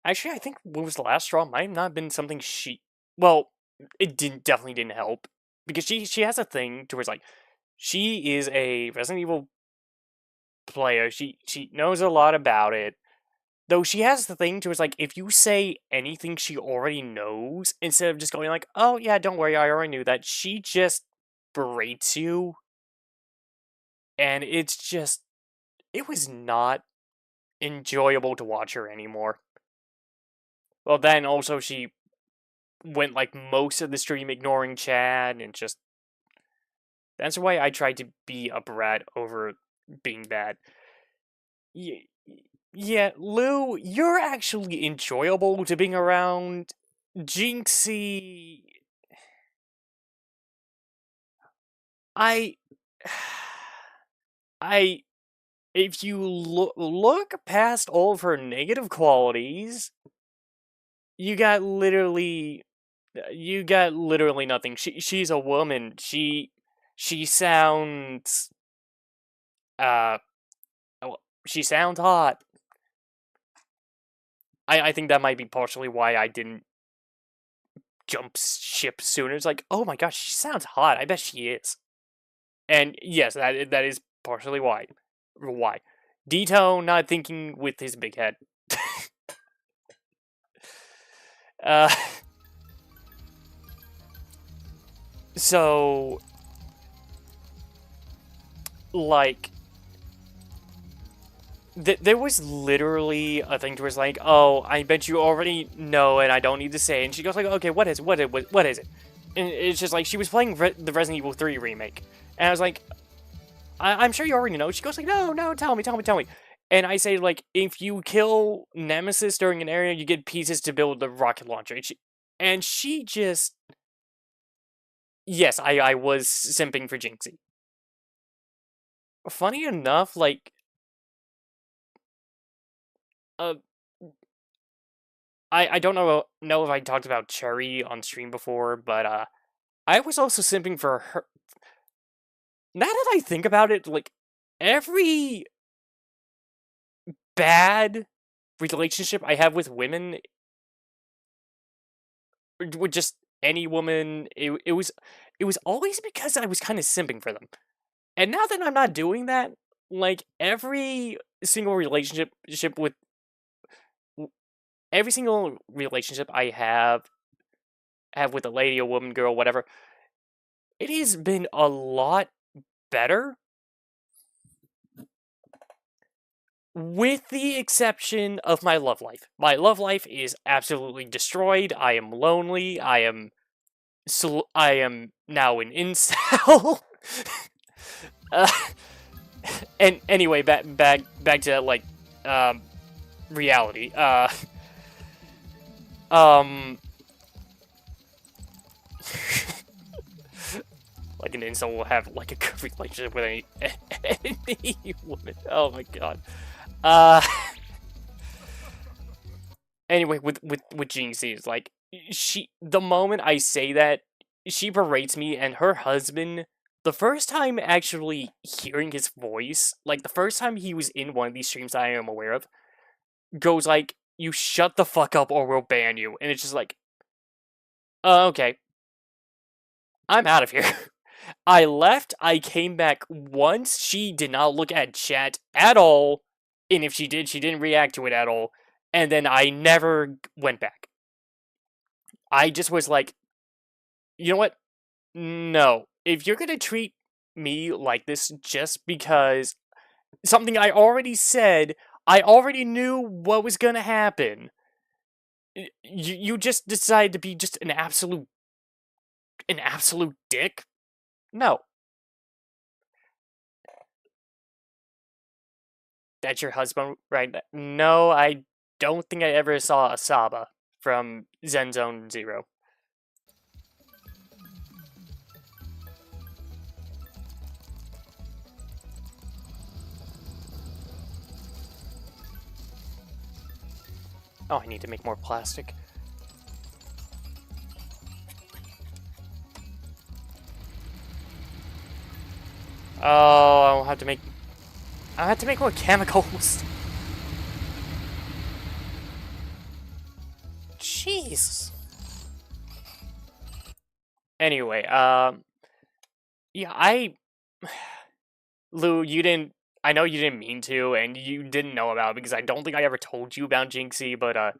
Actually, I think what was the last straw might have not been something she. Well, it didn't definitely didn't help because she has a thing towards like she is a Resident Evil player. She knows a lot about it. Though she has the thing towards like if you say anything she already knows instead of just going like, "Oh yeah, don't worry, I already knew that." She just berates you, and it's just it was not enjoyable to watch her anymore. Well, then also she went like most of the stream ignoring Chad and just that's why I tried to be a brat over being bad. Yeah, yeah, Lou, you're actually enjoyable to being around. Jinxie, I, I, if you look past all of her negative qualities, you got literally nothing. She's a woman. She sounds uh she sounds hot. I think that might be partially why I didn't jump ship sooner. It's like, oh my gosh, she sounds hot. I bet she is. And yes, that is partially why. Why? Dito not thinking with his big head. uh so like there was literally a thing to where it's like, oh, I bet you already know and I don't need to say it. And she goes like, okay, what is it? And it's just like, she was playing the Resident Evil 3 remake. And I was like, I'm sure you already know. She goes like, no, tell me. And I say like, if you kill Nemesis during an area, you get pieces to build the rocket launcher. And she just, yes, I was simping for Jinxie. Funny enough, like, uh, I don't know if I talked about Cherry on stream before, but I was also simping for her. Now that I think about it, like every bad relationship I have with women, with just any woman, it was always because I was kind of simping for them. And now that I'm not doing that, like every single relationship with every single relationship I have with a lady, a woman, girl, whatever, it has been a lot better, with the exception of my love life. My love life is absolutely destroyed. I am lonely. I am now an incel. uh, and anyway, back to like um, reality. Um, like an incel will have like a good relationship with any woman. Oh my god. Uh, anyway, with Jinxie, it's like the moment I say that, she berates me, and her husband. The first time actually hearing his voice, like the first time he was in one of these streams I am aware of, goes like, "You shut the fuck up, or we'll ban you." And it's just like, okay. I'm out of here. I left, I came back once, she did not look at chat at all, and if she did, she didn't react to it at all, and then I never went back. I just was like, you know what? No. If you're gonna treat me like this just because something I already said, I already knew what was gonna happen. You just decided to be just an absolute dick? No. That's your husband, right? No, I don't think I ever saw Asaba from Zen Zone Zero. Oh, I need to make more plastic. Oh, I'll have to make more chemicals. Jeez. Anyway, yeah, Lou, you didn't. I know you didn't mean to, and you didn't know about it because I don't think I ever told you about Jinxie, but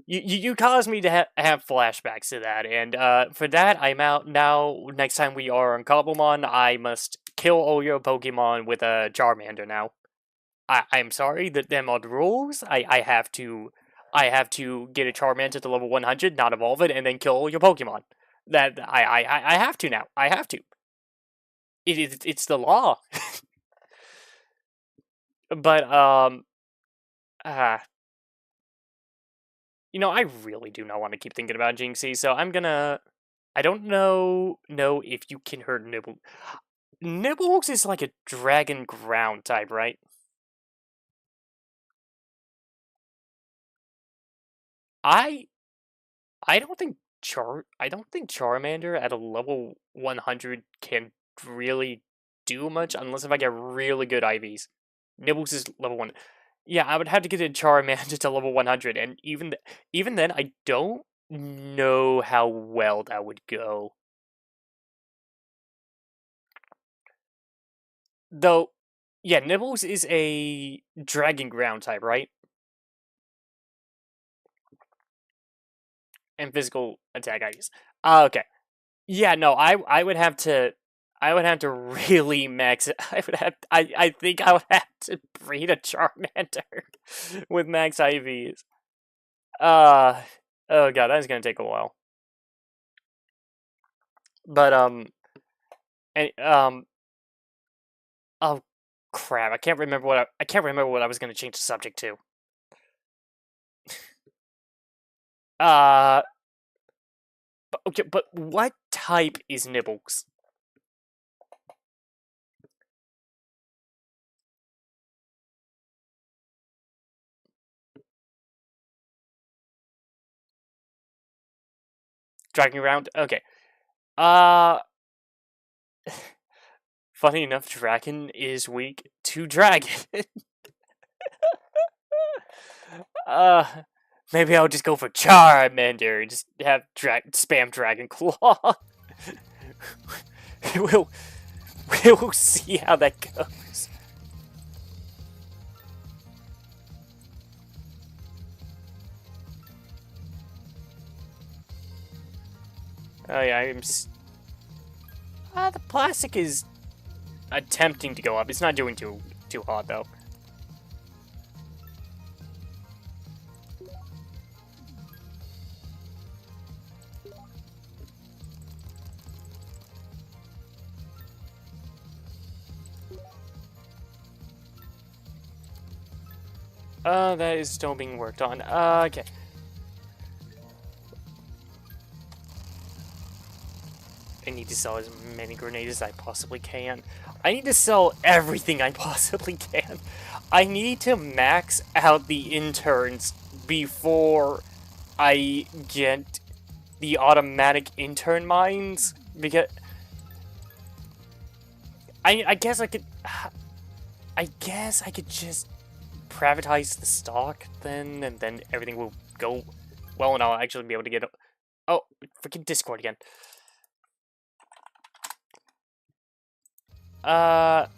you caused me to have flashbacks to that, and for that I'm out now. Next time we are on Cobblemon, I must kill all your Pokemon with a Charmander. Now, I'm sorry that them are the rules. I have to get a Charmander to level 100, not evolve it, and then kill all your Pokemon. That I have to now. I have to. It's the law. But uh, I really do not want to keep thinking about Jinxie, so I'm gonna. I don't know if you can hurt Nibble. Nibbles is like a dragon ground type, right? I I don't think Charmander at a level 100 can really do much unless if I get really good IVs. Nibbles is level 1. Yeah, I would have to get a Charmander to level 100, and even then, I don't know how well that would go. Though, yeah, Nibbles is a Dragon Ground type, right? And physical attack IVs. Okay. Yeah, no, I would have to really max it. I think I would have to breed a Charmander with max IVs. Oh god, that's gonna take a while. But and, oh crap, I can't remember what I was gonna change the subject to. Uh, okay, but what type is Nibbles? Dragging around? Okay. Uh, funny enough, Dragon is weak to Dragon. uh, maybe I'll just go for Charmander and just have spam Dragon Claw. we'll we'll see how that goes. Oh yeah, the plastic is attempting to go up. It's not doing too hot though. That is still being worked on. Okay. I need to sell as many grenades as I possibly can. I need to sell everything I possibly can. I need to max out the interns before I get the automatic intern mines, because I guess I could just privatize the stock then, and then everything will go well, and I'll actually be able to get. Oh, freaking Discord again. You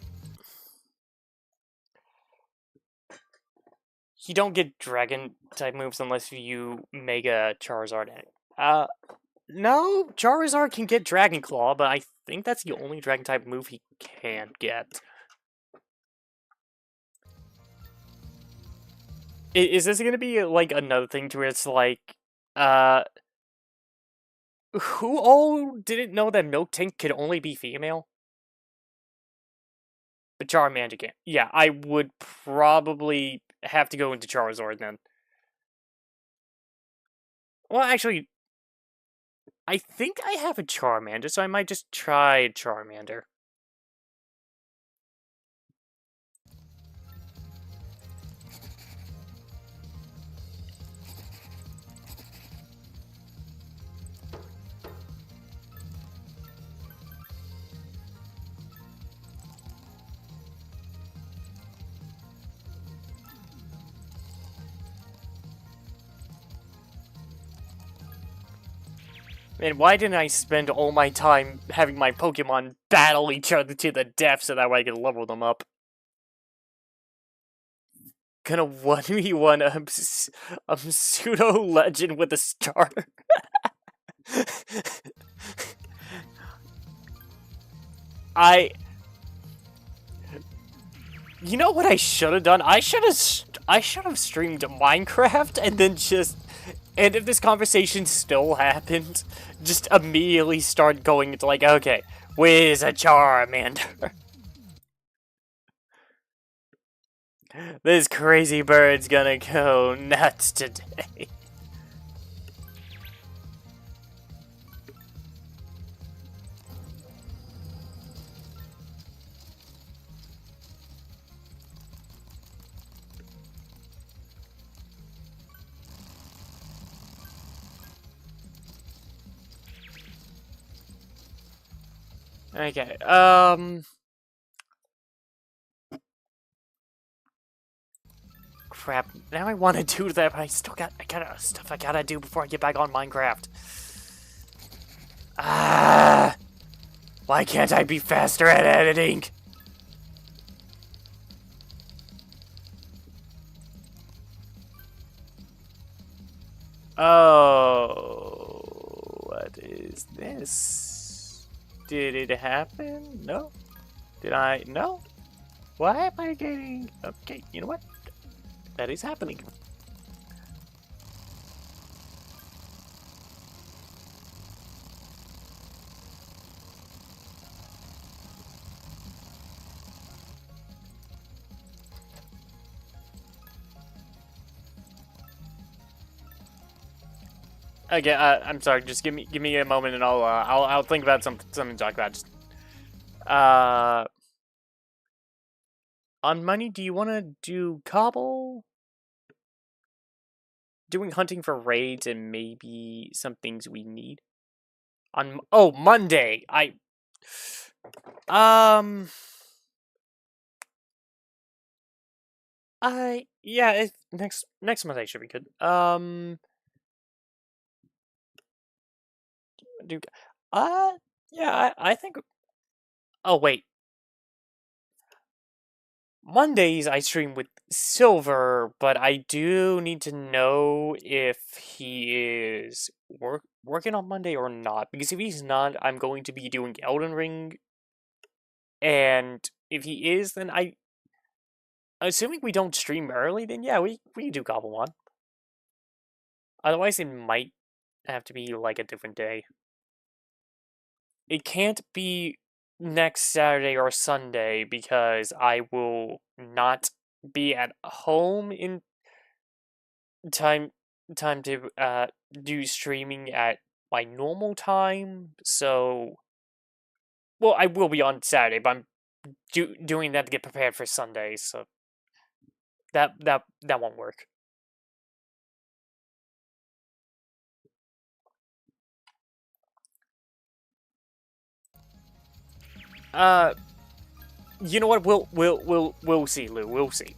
don't get dragon type moves unless you Mega Charizard. No, Charizard can get Dragon Claw, but I think that's the only dragon type move he can get. Is this gonna be like another thing to where it's like, who all didn't know that Miltank could only be female? But Charmander can. Yeah, I would probably have to go into Charizard then. Well, actually, I think I have a Charmander, so I might just try Charmander. Man, why didn't I spend all my time having my Pokemon battle each other to the death so that way I could level them up? Gonna 1v1 a pseudo legend with a starter. You know what I should have done? I should have streamed Minecraft and then just, and if this conversation still happened, just immediately start going into like, okay, where's a Charmander? This crazy bird's gonna go nuts today. Okay, crap. Now I want to do that, but I got stuff I gotta do before I get back on Minecraft. Ah! Why can't I be faster at editing? Oh, what is this? Did it happen? No. Did I? No. Why am I getting? Okay, you know what? That is happening. Okay, I'm sorry. Just give me a moment, and I'll think about something to talk about. Just, on money, do you want to do cobble? Doing hunting for raids and maybe some things we need. On Monday, yeah, next Monday should be good. Do yeah, I think. Oh wait, Mondays I stream with Silver, but I do need to know if he is working on Monday or not. Because if he's not, I'm going to be doing Elden Ring, and if he is, then assuming we don't stream early, then yeah, we can do Goblin One. Otherwise, it might have to be like a different day. It can't be next Saturday or Sunday because I will not be at home in time to do streaming at my normal time. So, well, I will be on Saturday, but I'm doing that to get prepared for Sunday. So that won't work. You know what? We'll see, Lou. We'll see.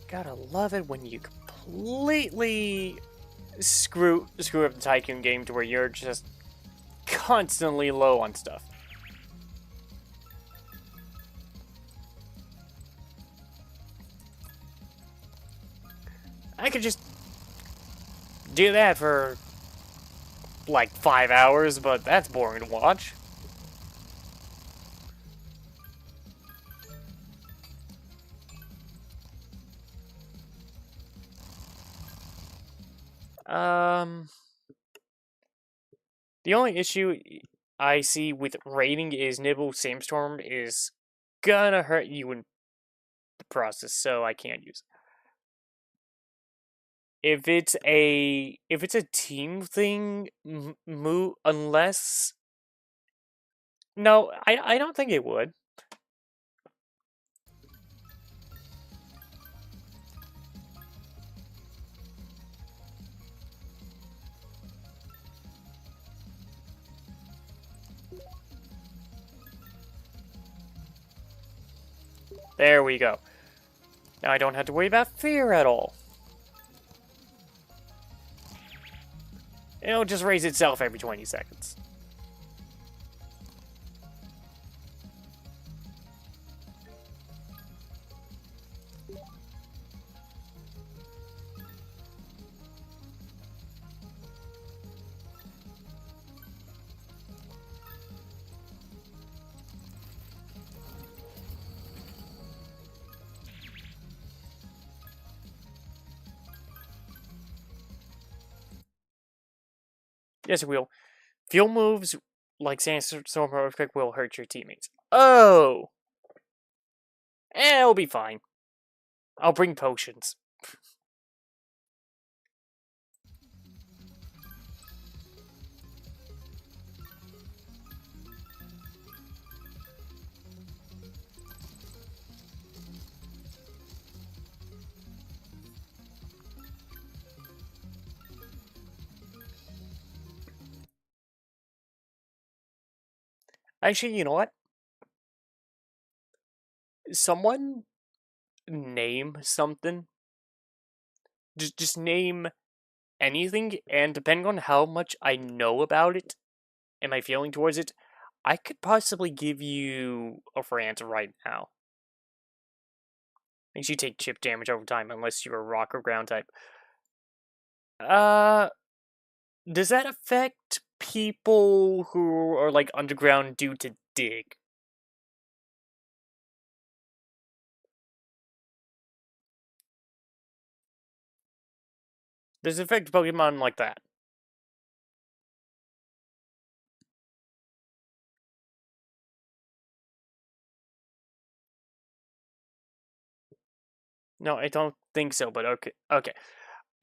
Gotta love it when you completely screw up the Tycoon game to where you're just constantly low on stuff. I could just do that for like 5 hours, but that's boring to watch. The only issue I see with raiding is Nibble Sandstorm is gonna hurt you in the process, so I can't use it. If it's a team thing, unless no, I don't think it would. There we go. Now I don't have to worry about fear at all. It'll just raise itself every 20 seconds. Yes, it will. Fuel moves like Sandstorm or Earthquake will hurt your teammates. Oh! It'll be fine. I'll bring potions. Actually, you know what? Someone name something. Just name anything, and depending on how much I know about it and my feeling towards it, I could possibly give you a rant right now. Makes you take chip damage over time unless you're a rock or ground type. Does that affect people who are like underground due to dig? Does it affect Pokemon like that? No, I don't think so, but okay. Okay.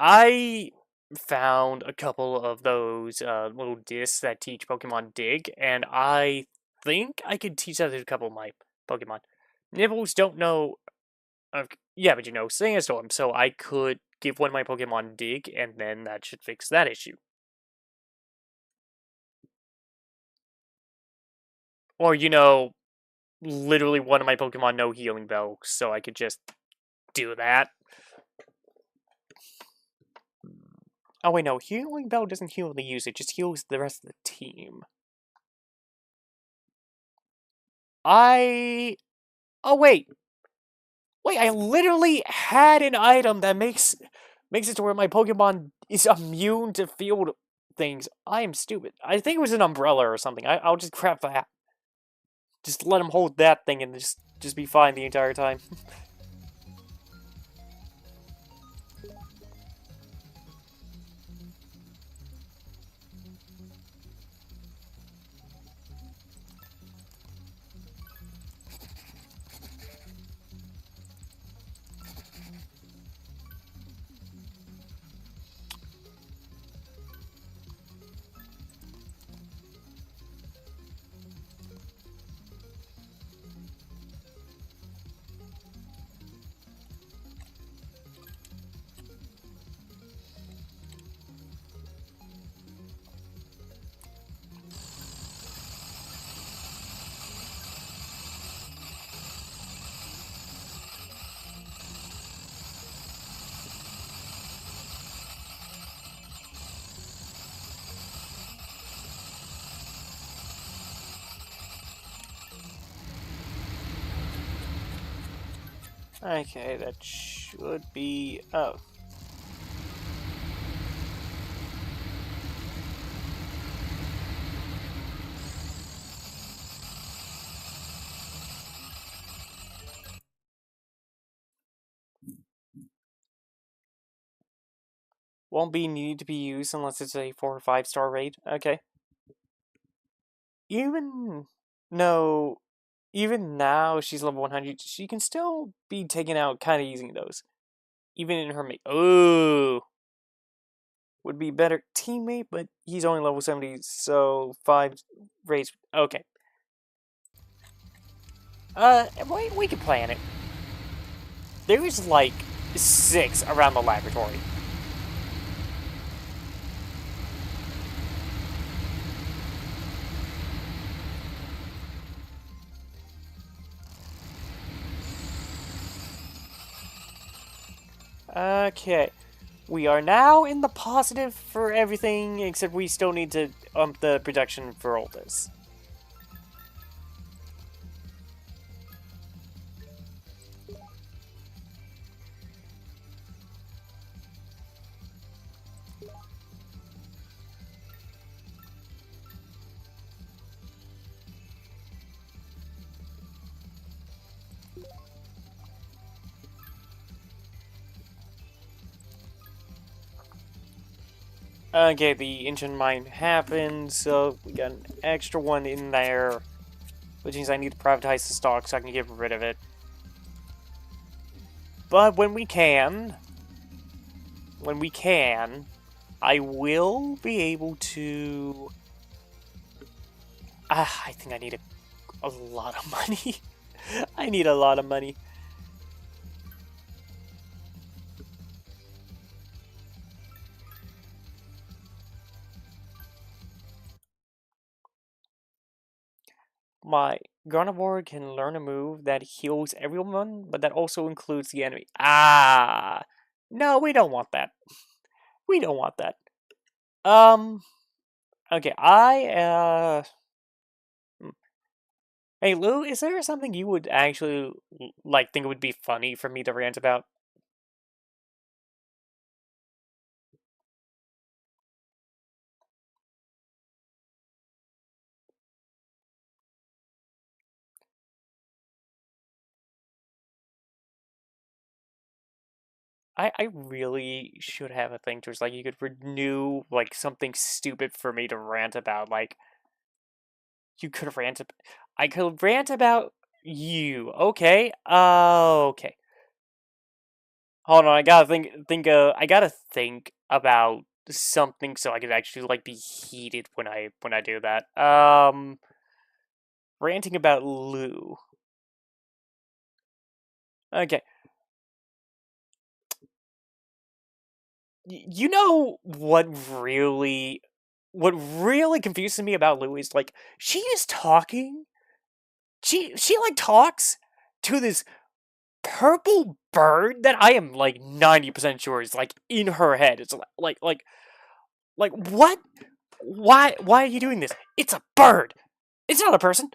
I found a couple of those little discs that teach Pokemon Dig, and I think I could teach that to a couple of my Pokemon. Nibbles don't know. Yeah, but you know, Sandstorm, so I could give one of my Pokemon Dig, and then that should fix that issue. Or, you know, literally one of my Pokemon no Healing Bell, so I could just do that. Oh wait, no, Healing Bell doesn't heal the user, it just heals the rest of the team. Oh wait! Wait, I literally had an item that makes it to where my Pokemon is immune to field things. I am stupid. I think it was an umbrella or something. I'll just crap that. Just let him hold that thing and just be fine the entire time. Okay, that should be... Oh. Won't be needed to be used unless it's a 4 or 5 star raid. Okay. Even... No... Even now, she's level 100, she can still be taken out kind of using those. Even in her... Oh! Would be better teammate, but he's only level 70, so 5 raids. Okay. We can plan it. There's like 6 around the laboratory. Okay. We are now in the positive for everything, except we still need to ump the production for all this. Okay, the engine mine happened, so we got an extra one in there, which means I need to privatize the stock so I can get rid of it. But when we can, I will be able to... I think I need a lot of money. I need a lot of money. My Garnivore can learn a move that heals everyone, but that also includes the enemy. Ah! No, we don't want that. We don't want that. Okay, Hey, Lou, is there something you would actually, like, think it would be funny for me to rant about? I really should have a thing to where it's like you could renew, like, something stupid for me to rant about, like, you could rant I could rant about you, okay? Okay. Hold on, I gotta I gotta think about something so I could actually, like, be heated when I do that. Ranting about Lou. Okay. You know what really confuses me about Lou is, like, she is talking, she, like, talks to this purple bird that I am, like, 90% sure is, like, in her head. It's like, what? Why are you doing this? It's a bird! It's not a person!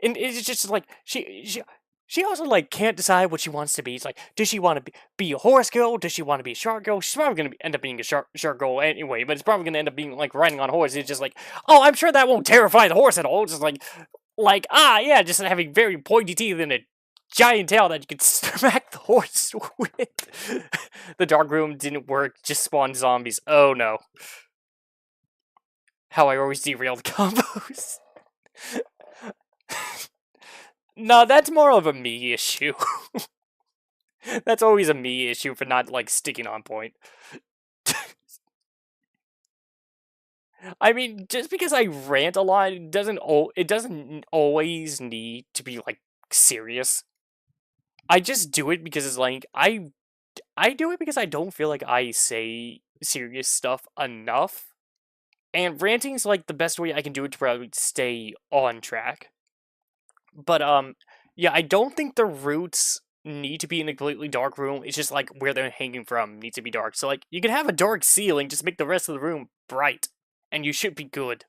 And it's just like she also like can't decide what she wants to be. It's like, does she want to be a horse girl? Does she want to be a shark girl? She's probably gonna end up being a shark girl anyway. But it's probably gonna end up being like riding on a horse. It's just like, oh, I'm sure that won't terrify the horse at all. It's just like yeah, just having very pointy teeth and a giant tail that you could smack the horse with. The dark room didn't work. Just spawned zombies. Oh no. How I always derail the combos. No, that's more of a me issue. That's always a me issue for not, like, sticking on point. I mean, just because I rant a lot, it doesn't always need to be, like, serious. I just do it because it's like, I do it because I don't feel like I say serious stuff enough. And ranting is, like, the best way I can do it to probably stay on track. But, yeah, I don't think the roots need to be in a completely dark room. It's just, like, where they're hanging from needs to be dark. So, like, you can have a dark ceiling, just make the rest of the room bright. And you should be good.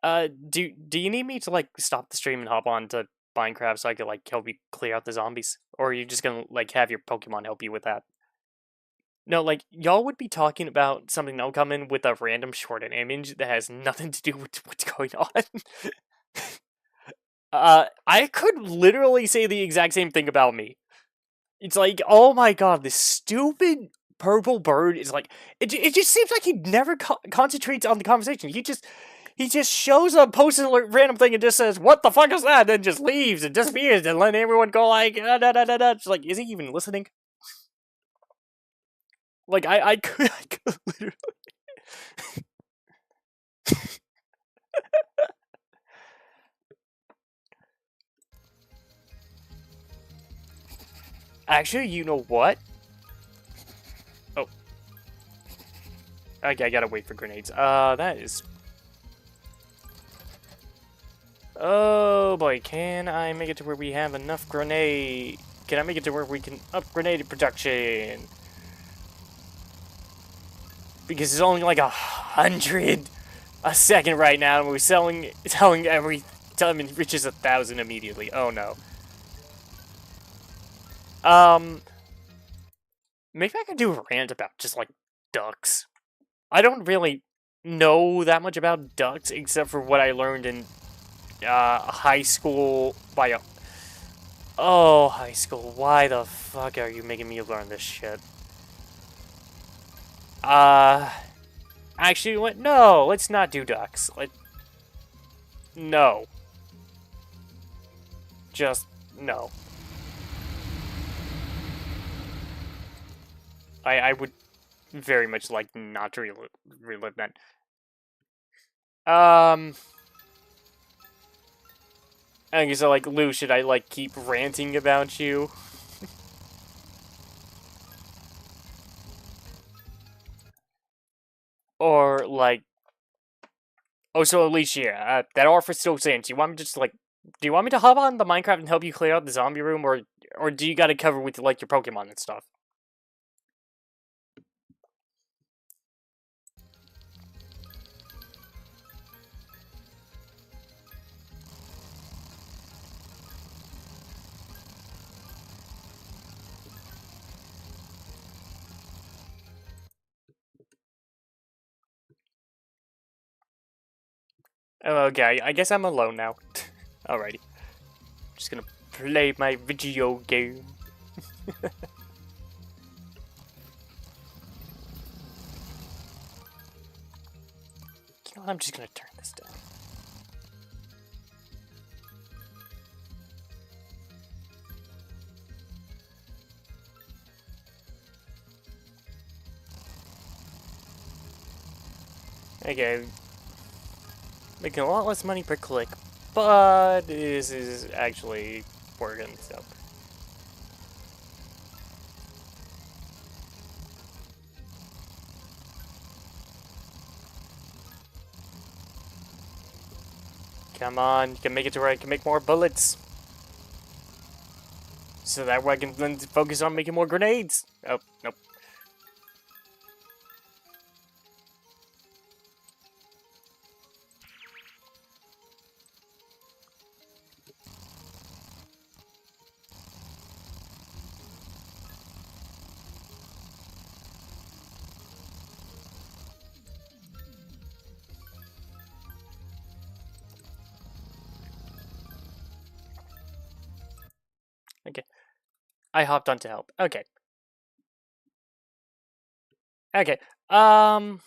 Do you need me to, like, stop the stream and hop on to Minecraft so I could like help you clear out the zombies, or are you just gonna like have your Pokemon help you with that? No, like y'all would be talking about something that'll come in with a random short image that has nothing to do with what's going on. I could literally say the exact same thing about me. It's like, oh my god, this stupid purple bird is like, it just seems like he never concentrates on the conversation. He just shows up, posts a random thing, and just says, "What the fuck is that?" And then just leaves and disappears, and let everyone go like, da da da da. Just like, is he even listening? Like, I could literally. Actually, you know what? Oh, okay, I gotta wait for grenades. That is. Oh boy, can I make it to where we have enough grenade? Can I make it to where we can up grenade production? Because it's only like 100 a second right now, and we're selling every time it reaches 1,000 immediately. Oh no. Um, maybe I could do a rant about just like ducks. I don't really know that much about ducks except for what I learned in high school bio. Oh, high school. Why the fuck are you making me learn this shit? Uh, actually, what? No, let's not do ducks. No. Just no. I would very much like not to relive that. I guess like Lou, should I like keep ranting about you? Or like, oh, so Alicia, that offer still stands. Do you want me to just like, do you want me to hop on the Minecraft and help you clear out the zombie room, or do you got to cover with like your Pokemon and stuff? Oh, okay, I guess I'm alone now. Alrighty, just gonna play my video game. You know what? I'm just gonna turn this down. Okay, making a lot less money per click, but this is actually working, so. Come on, you can make it to where I can make more bullets. So that way I can then focus on making more grenades. Oh, nope. Okay. I hopped on to help. Okay. Okay. Alrighty.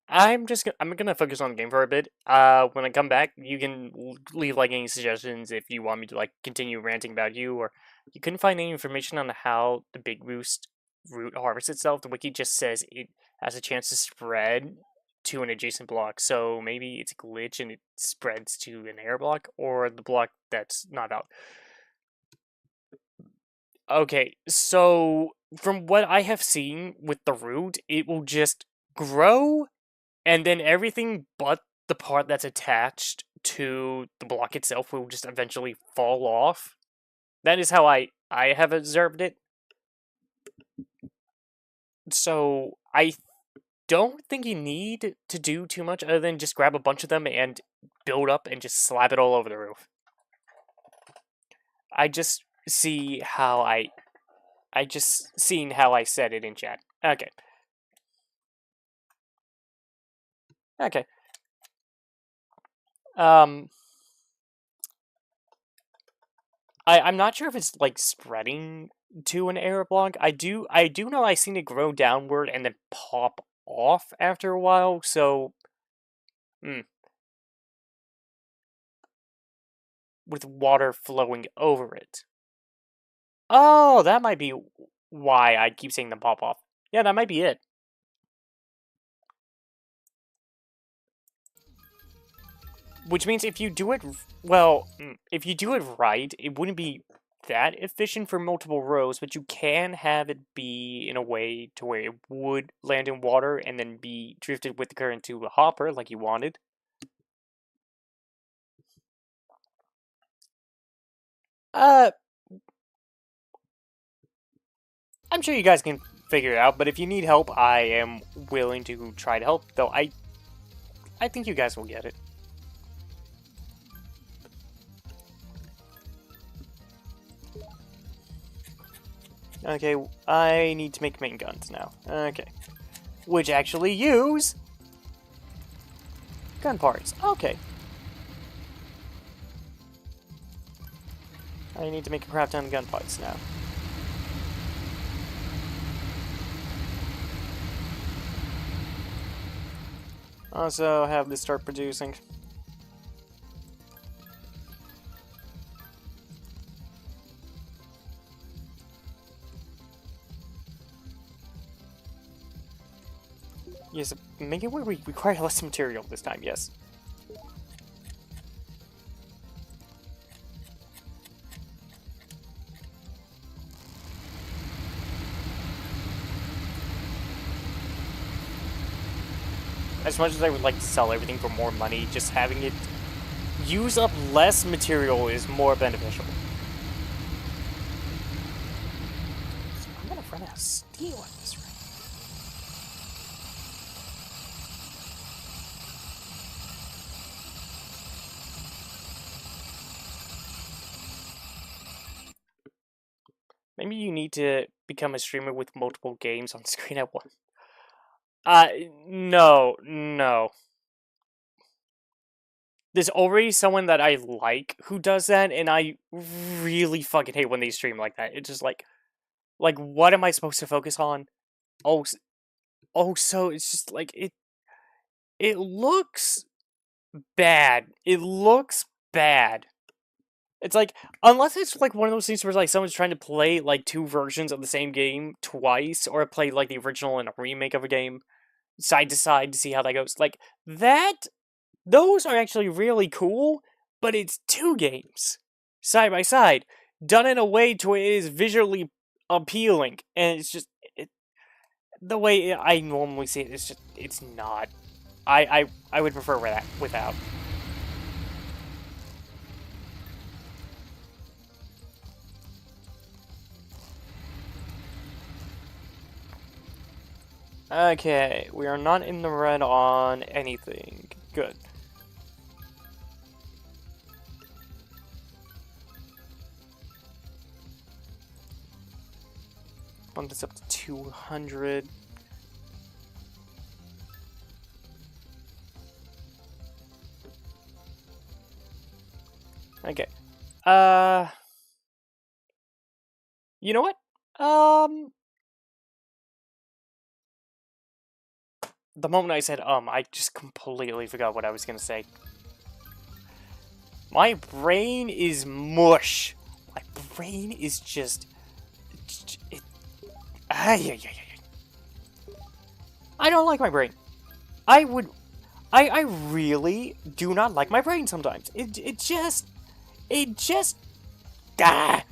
I'm gonna focus on the game for a bit. When I come back, you can leave like any suggestions if you want me to like continue ranting about you, or you couldn't find any information on how the Big Boost root harvests itself. The wiki just says it has a chance to spread to an adjacent block, so maybe it's a glitch and it spreads to an air block or the block that's not out. Okay, so from what I have seen with the root, it will just grow and then everything but the part that's attached to the block itself will just eventually fall off. That is how I have observed it. So don't think you need to do too much other than just grab a bunch of them and build up and just slap it all over the roof. I just see how I just seen how I said it in chat. Okay. Okay. I'm not sure if it's like spreading to an error block. I do know I seen it grow downward and then pop off after a while, so with water flowing over it. Oh, that might be why I keep seeing them pop off. Yeah, that might be it. Which means if you do it, well, if you do it right, it wouldn't be that efficient for multiple rows, but you can have it be in a way to where it would land in water and then be drifted with the current to a hopper like you wanted. I'm sure you guys can figure it out, but if you need help, I am willing to try to help, though I think you guys will get it. Okay, I need to make main guns now. Okay. Which actually use gun parts. Okay. I need to make a crap ton of gun parts now. Also have this start producing. Yes, make it where we require less material this time, yes. As much as I would like to sell everything for more money, just having it use up less material is more beneficial. I'm gonna run out of steel at this rate. Maybe you need to become a streamer with multiple games on screen at once. No. There's already someone that I like who does that, and I really fucking hate when they stream like that. It's just like, what am I supposed to focus on? Oh, so it's just like, it looks bad. It looks bad. It's like, unless it's like one of those things where like someone's trying to play like two versions of the same game twice, or play like the original and a remake of a game side to side to see how that goes. Like that, those are actually really cool, but it's two games side by side done in a way to where it is visually appealing, and it's just the way I normally see it. It's just it's not. I would prefer that without. Okay, we are not in the red on anything. Good. Bump this up to 200. Okay. You know what? The moment I said I just completely forgot what I was gonna say. My brain is mush. My brain is just I don't like my brain. I really do not like my brain sometimes. It just ah.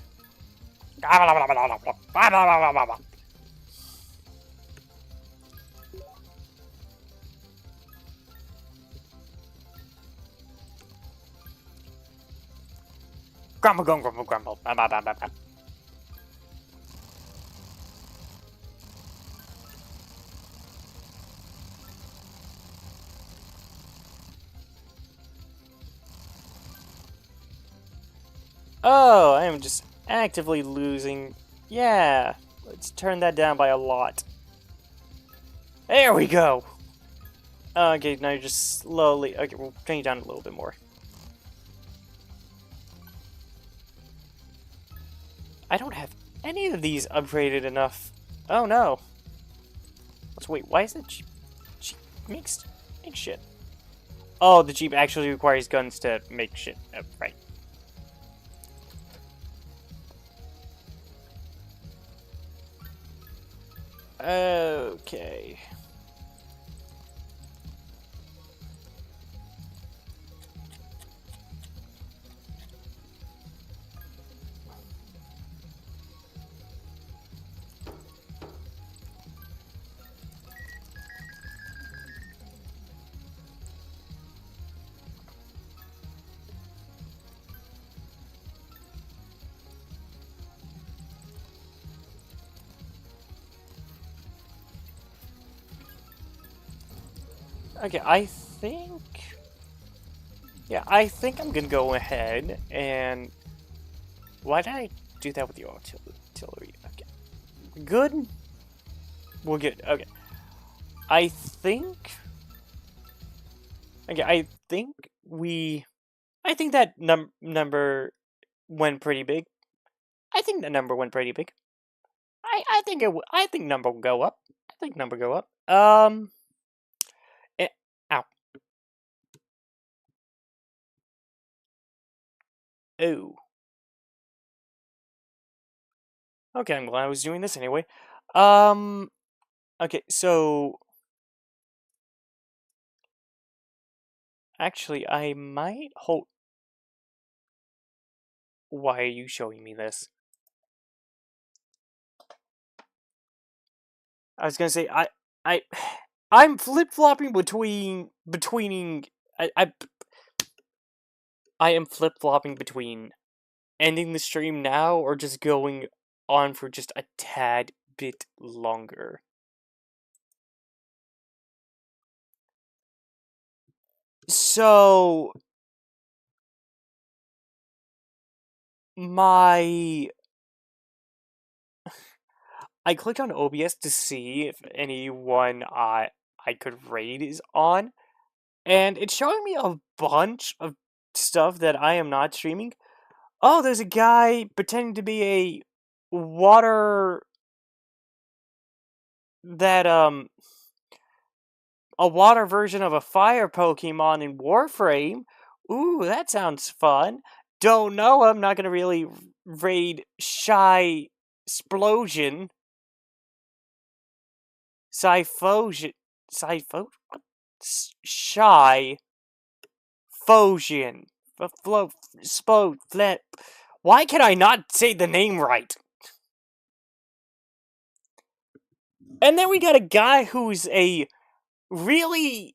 Grumble, grumble, grumble. Oh, I am just actively losing. Yeah, let's turn that down by a lot. There we go! Okay, now you're just slowly... Okay, we'll turn you down a little bit more. I don't have any of these upgraded enough. Oh no. Let's wait, why is it Jeep makes shit? Oh, the Jeep actually requires guns to make shit. Oh, right. Okay. Okay, I think... Yeah, I think I'm gonna go ahead and... Why did I do that with the artillery? Okay. Good? We're good. Okay. I think... Okay, I think we... I think that number went pretty big. I think the number went pretty big. I think I think number will go up. I think number go up. Eh, ow. Oh. Okay, I'm glad I was doing this anyway. Okay, so actually, I might hold. Why are you showing me this? I was gonna say I, I'm flip flopping between. I am flip flopping between ending the stream now or just going on for just a tad bit longer. So my I clicked on OBS to see if anyone I could raid is on, and it's showing me a bunch of stuff that I am not streaming. Oh, there's a guy pretending to be a water that a water version of a fire Pokemon in Warframe. Ooh, that sounds fun. Don't know, I'm not gonna really raid Shy Explosion. Syphosion. Sypho? What? Shy. Phosian. Flow. Spo. Flip. Why can I not say the name right? And then we got a guy who's a really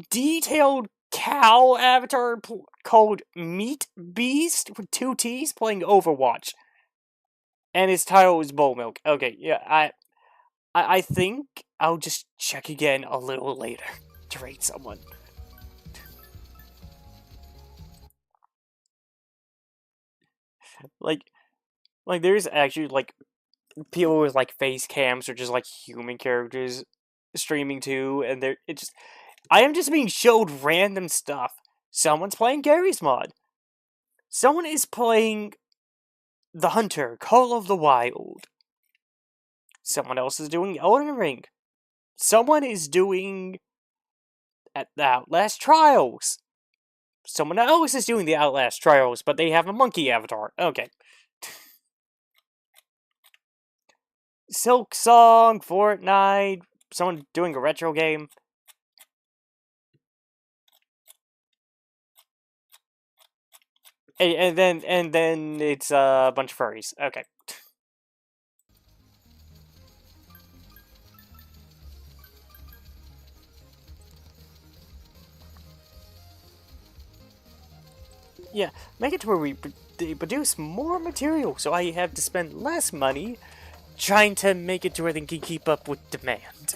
detailed cow avatar called Meat Beast with 2 T's playing Overwatch. And his title is Bull Milk. Okay, yeah, I think I'll just check again a little later to rate someone. Like there's actually like people with like face cams or just like human characters streaming too, and I am just being showed random stuff. Someone's playing Gary's mod. Someone is playing The Hunter, Call of the Wild. Someone else is doing Elden Ring. Someone is doing at the Outlast Trials. Someone else is doing the Outlast Trials, but they have a monkey avatar. Okay. Silk Song, Fortnite, someone doing a retro game. And then it's a bunch of furries. Okay. Yeah, make it to where we produce more material, so I have to spend less money trying to make it to where they can keep up with demand.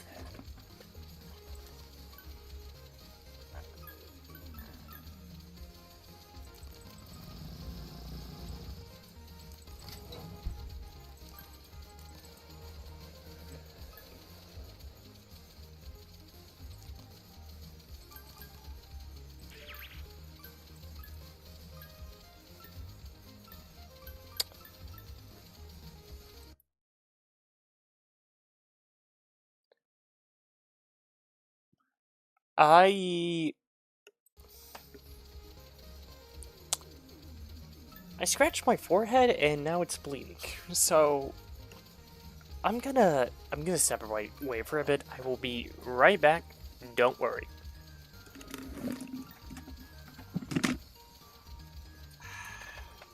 I scratched my forehead and now it's bleeding. So I'm gonna step away for a bit. I will be right back. Don't worry.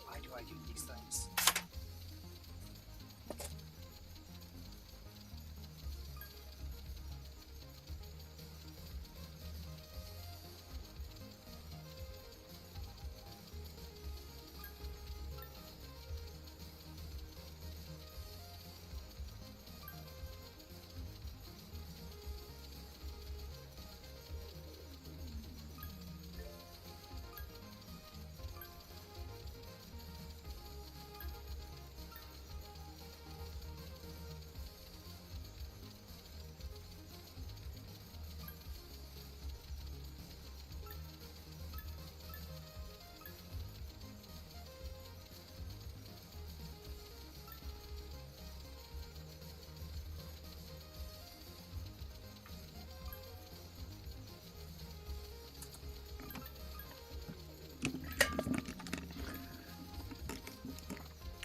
Why do I do these things?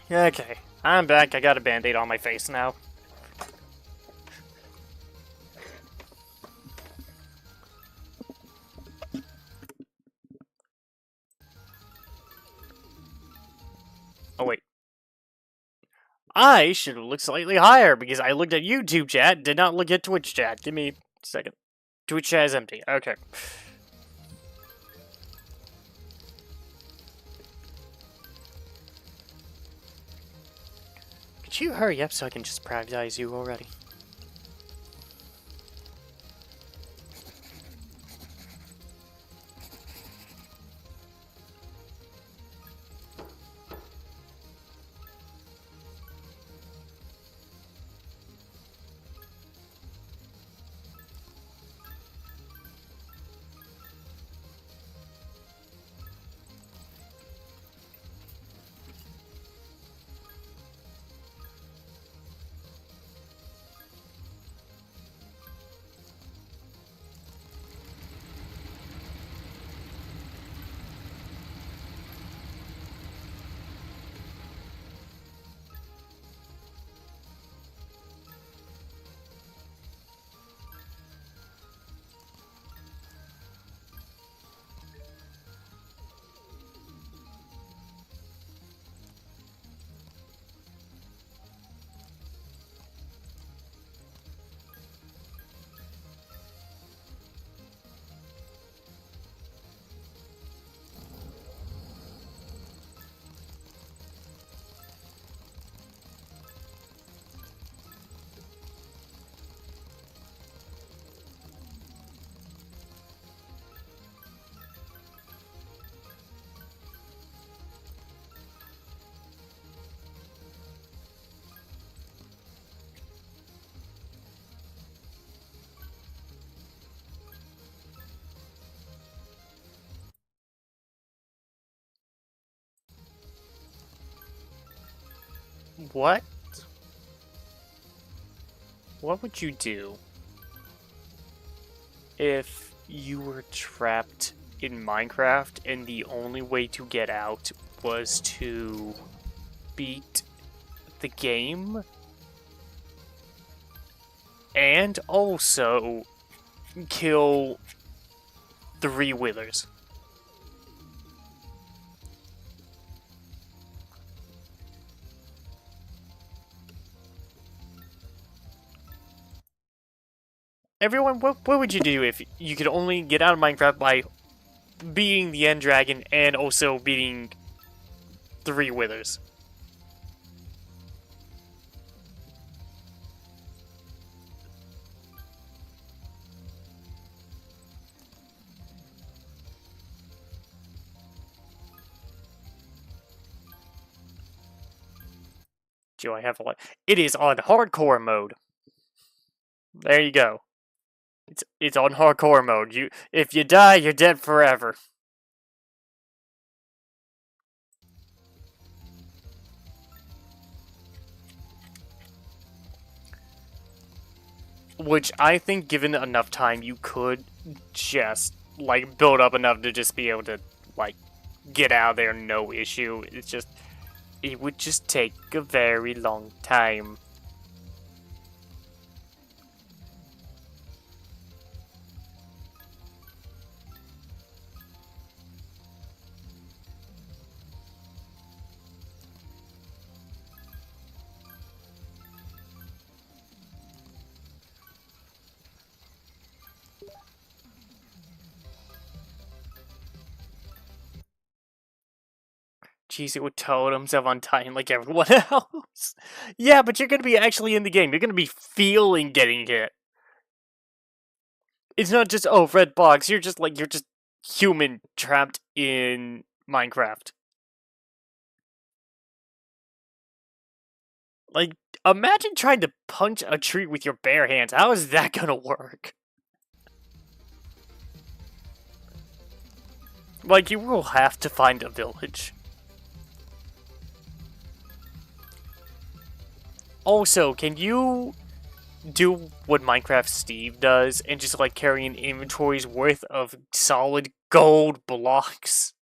Okay, I'm back. I got a band-aid on my face now. Oh wait. I should have looked slightly higher because I looked at YouTube chat, did not look at Twitch chat. Give me a second. Twitch chat is empty. Okay. Could you hurry up so I can just privatize you already? What? What would you do if you were trapped in Minecraft and the only way to get out was to beat the game and also kill 3 withers? Everyone, what would you do if you could only get out of Minecraft by beating the End Dragon and also beating 3 withers? Do I have a lot? It is on hardcore mode. There you go. It's on hardcore mode. If you die, you're dead forever. Which I think, given enough time, you could just like build up enough to just be able to like get out of there, no issue. It's just it would just take a very long time. Jeez, it would totems of untying like everyone else. Yeah, but you're gonna be actually in the game. You're gonna be feeling getting hit. It's not just, oh, red box. You're just human trapped in Minecraft. Like, imagine trying to punch a tree with your bare hands. How is that gonna work? Like, you will have to find a village. Also, can you do what Minecraft Steve does and just like carry an inventory's worth of solid gold blocks?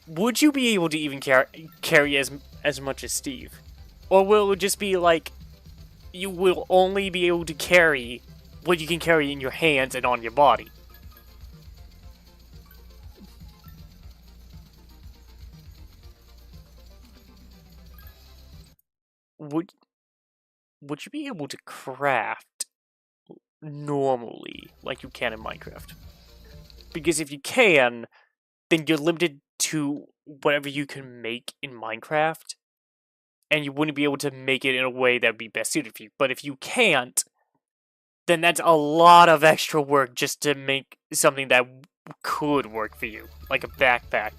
Would you be able to even carry as much as Steve? Or will it just be like you will only be able to carry what you can carry in your hands and on your body? Would would you be able to craft normally like you can in Minecraft? Because if you can, then you're limited to whatever you can make in Minecraft, and you wouldn't be able to make it in a way that would be best suited for you. But if you can't, then that's a lot of extra work just to make something that could work for you, like a backpack.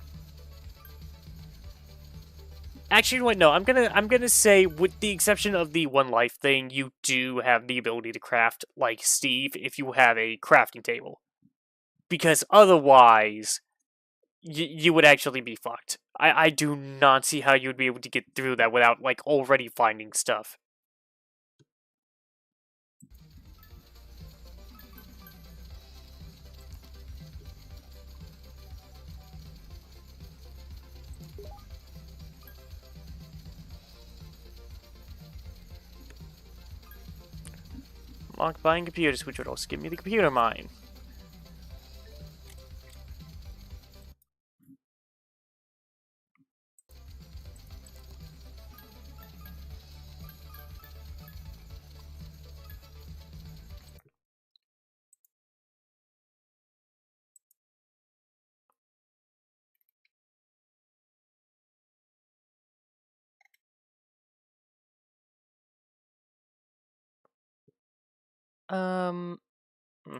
Actually, wait, no. I'm gonna say, with the exception of the one life thing, you do have the ability to craft like Steve if you have a crafting table. Because otherwise, you would actually be fucked. I do not see how you would be able to get through that without like already finding stuff. Lock buying computers, which would also give me the computer mine. Um. hmm.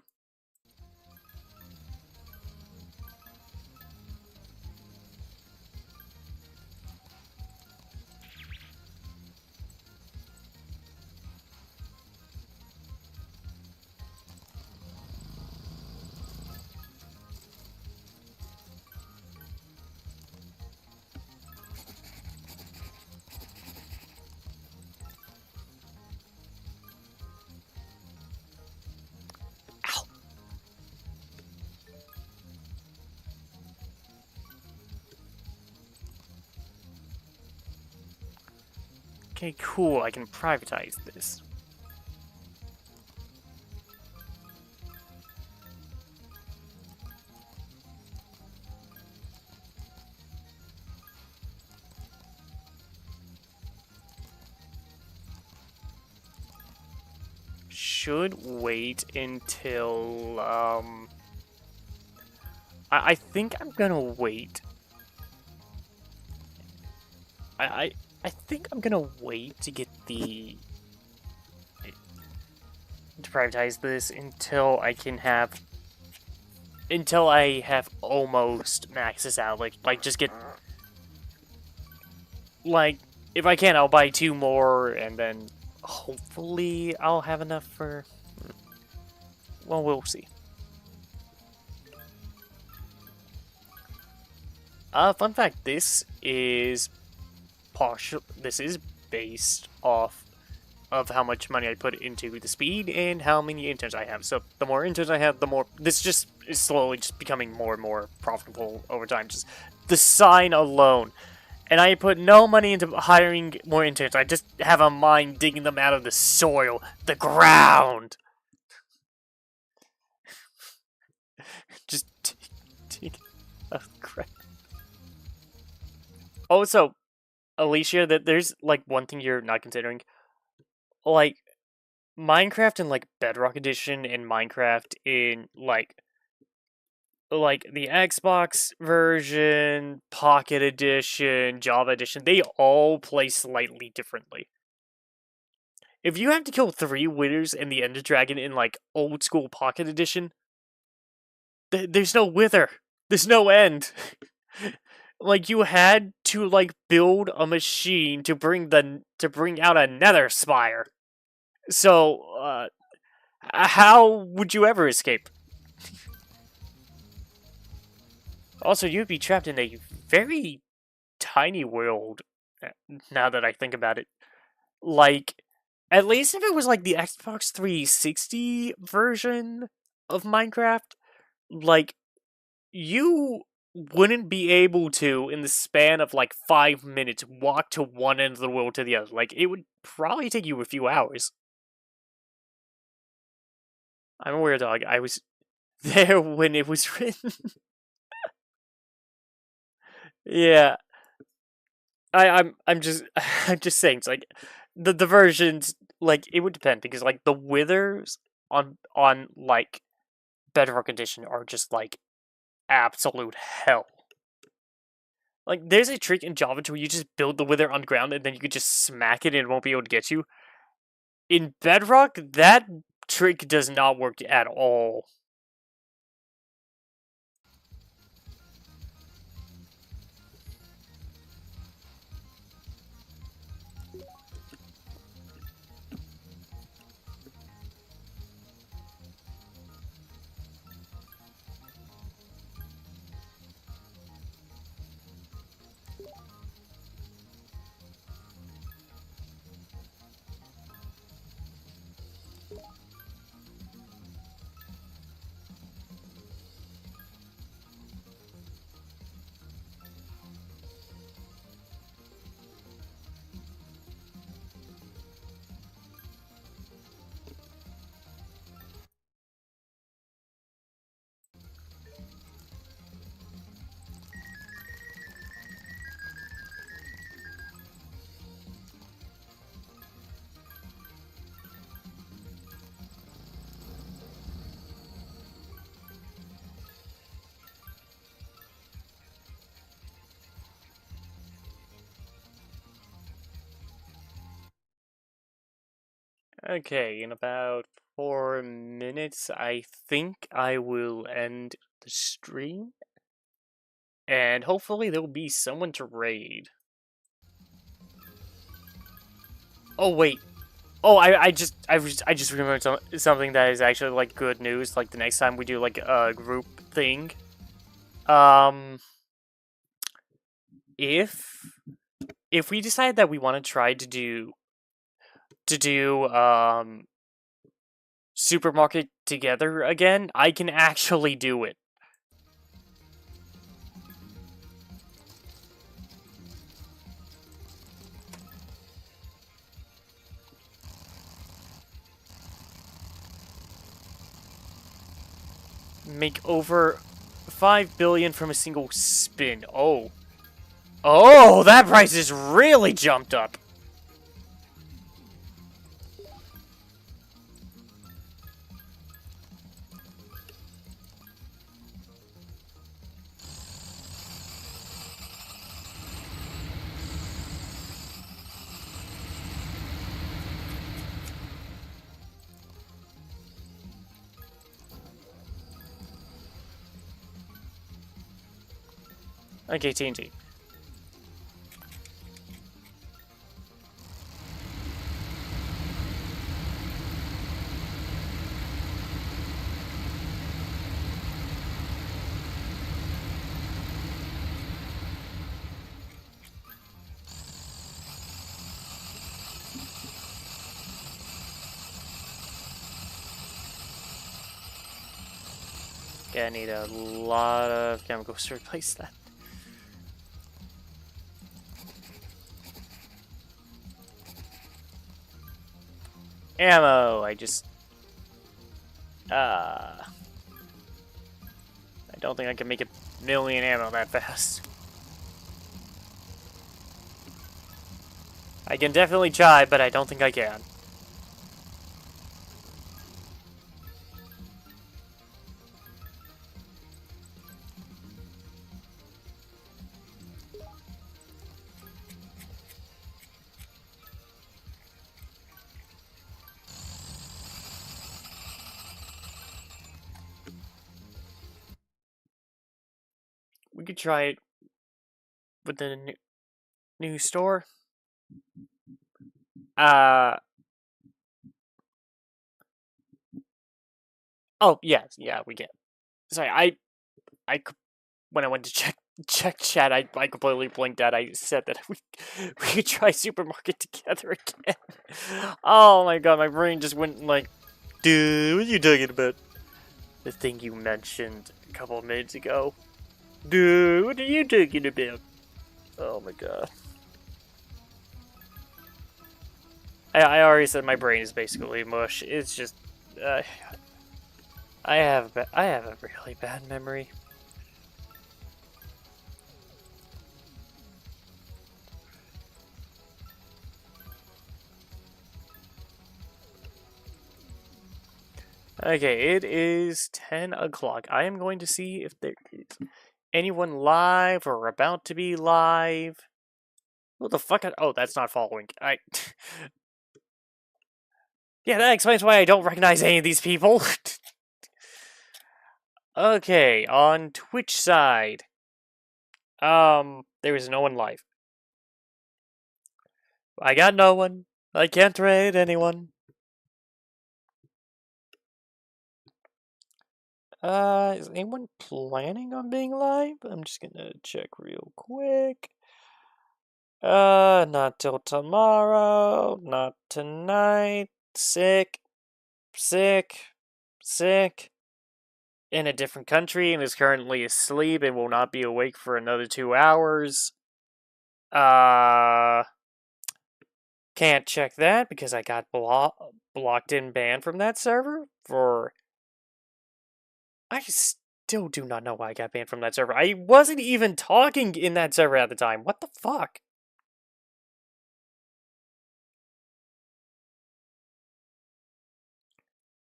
Ow. Okay, cool. I can privatize this. Should wait until I think I'm gonna wait. I think I'm gonna wait to get the to privatize this until I have almost maxed this out. Like just get like if I can, I'll buy 2 more, and then hopefully I'll have enough for. Well, we'll see. Fun fact: this is partial. This is based off of how much money I put into the speed and how many interns I have. So the more interns I have, the more this just is slowly just becoming more and more profitable over time. Just the sign alone. And I put no money into hiring more interns. I just have a mind digging them out of the soil, the ground. Just dig out of the ground. Also, Alicia, that there's like one thing you're not considering. Like Minecraft in like Bedrock Edition and Minecraft in like the Xbox version, Pocket Edition, Java Edition, they all play slightly differently. If you have to kill 3 withers and the Ender Dragon in like old school Pocket Edition, there's no wither. There's no end. Like you had to like build a machine to bring out a Nether Spire. So, how would you ever escape? Also, you'd be trapped in a very tiny world, now that I think about it. Like, at least if it was like the Xbox 360 version of Minecraft, like, you wouldn't be able to, in the span of like 5 minutes, walk to one end of the world to the other. Like, it would probably take you a few hours. I'm a weird dog. I was there when it was written. Yeah. I'm just I'm just saying, it's like the versions, like it would depend because like the withers on like Bedrock Edition are just like absolute hell. Like there's a trick in Java where you just build the wither on the ground and then you could just smack it and it won't be able to get you. In Bedrock, that trick does not work at all. Okay, in about 4 minutes, I think I will end the stream. And hopefully there'll be someone to raid. Oh wait. Oh, I just remembered something that is actually like good news. Like the next time we do like a group thing, um, if we decide that we want to try to do supermarket together again, I can actually do it. Make over 5 billion from a single spin. Oh. Oh, that price has really jumped up. Okay, TNT. Yeah, I need a lot of chemicals to replace that. Ammo! I don't think I can make a million ammo that fast. I can definitely try, but I don't think I can. We could try it with the new store. Oh, yes, yeah, we can. Sorry, when I went to check chat, I completely blinked out. I said that we could try supermarket together again. Oh my god, my brain just went like, dude, what are you talking about? The thing you mentioned a couple of minutes ago. Dude, what are you talking about? Oh my god. I already said my brain is basically mush. It's just, I have a really bad memory. Okay, it is 10 o'clock. I am going to see if there is anyone live or about to be live. What the fuck? Oh, that's not following. Yeah, that explains why I don't recognize any of these people. Okay, on Twitch side. There is no one live. I got no one. I can't trade anyone. Is anyone planning on being live? I'm just gonna check real quick. Not till tomorrow, not tonight. Sick, sick, sick. In a different country and is currently asleep and will not be awake for another 2 hours. Can't check that because I got blocked and banned from that server for... I still do not know why I got banned from that server. I wasn't even talking in that server at the time. What the fuck?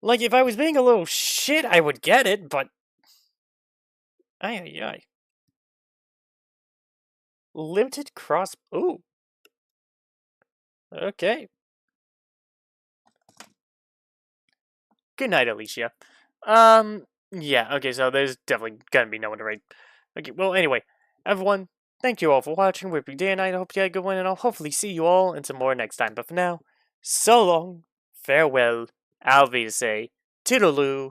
Like, if I was being a little shit, I would get it, but... Ay. Limited cross... Ooh. Okay. Good night, Alicia. Yeah, okay, so there's definitely gonna be no one to raid. Okay, well, anyway, everyone, thank you all for watching. We're day and night. I hope you had a good one, and I'll hopefully see you all and some more next time. But for now, so long, farewell, I'll be to say, toodaloo.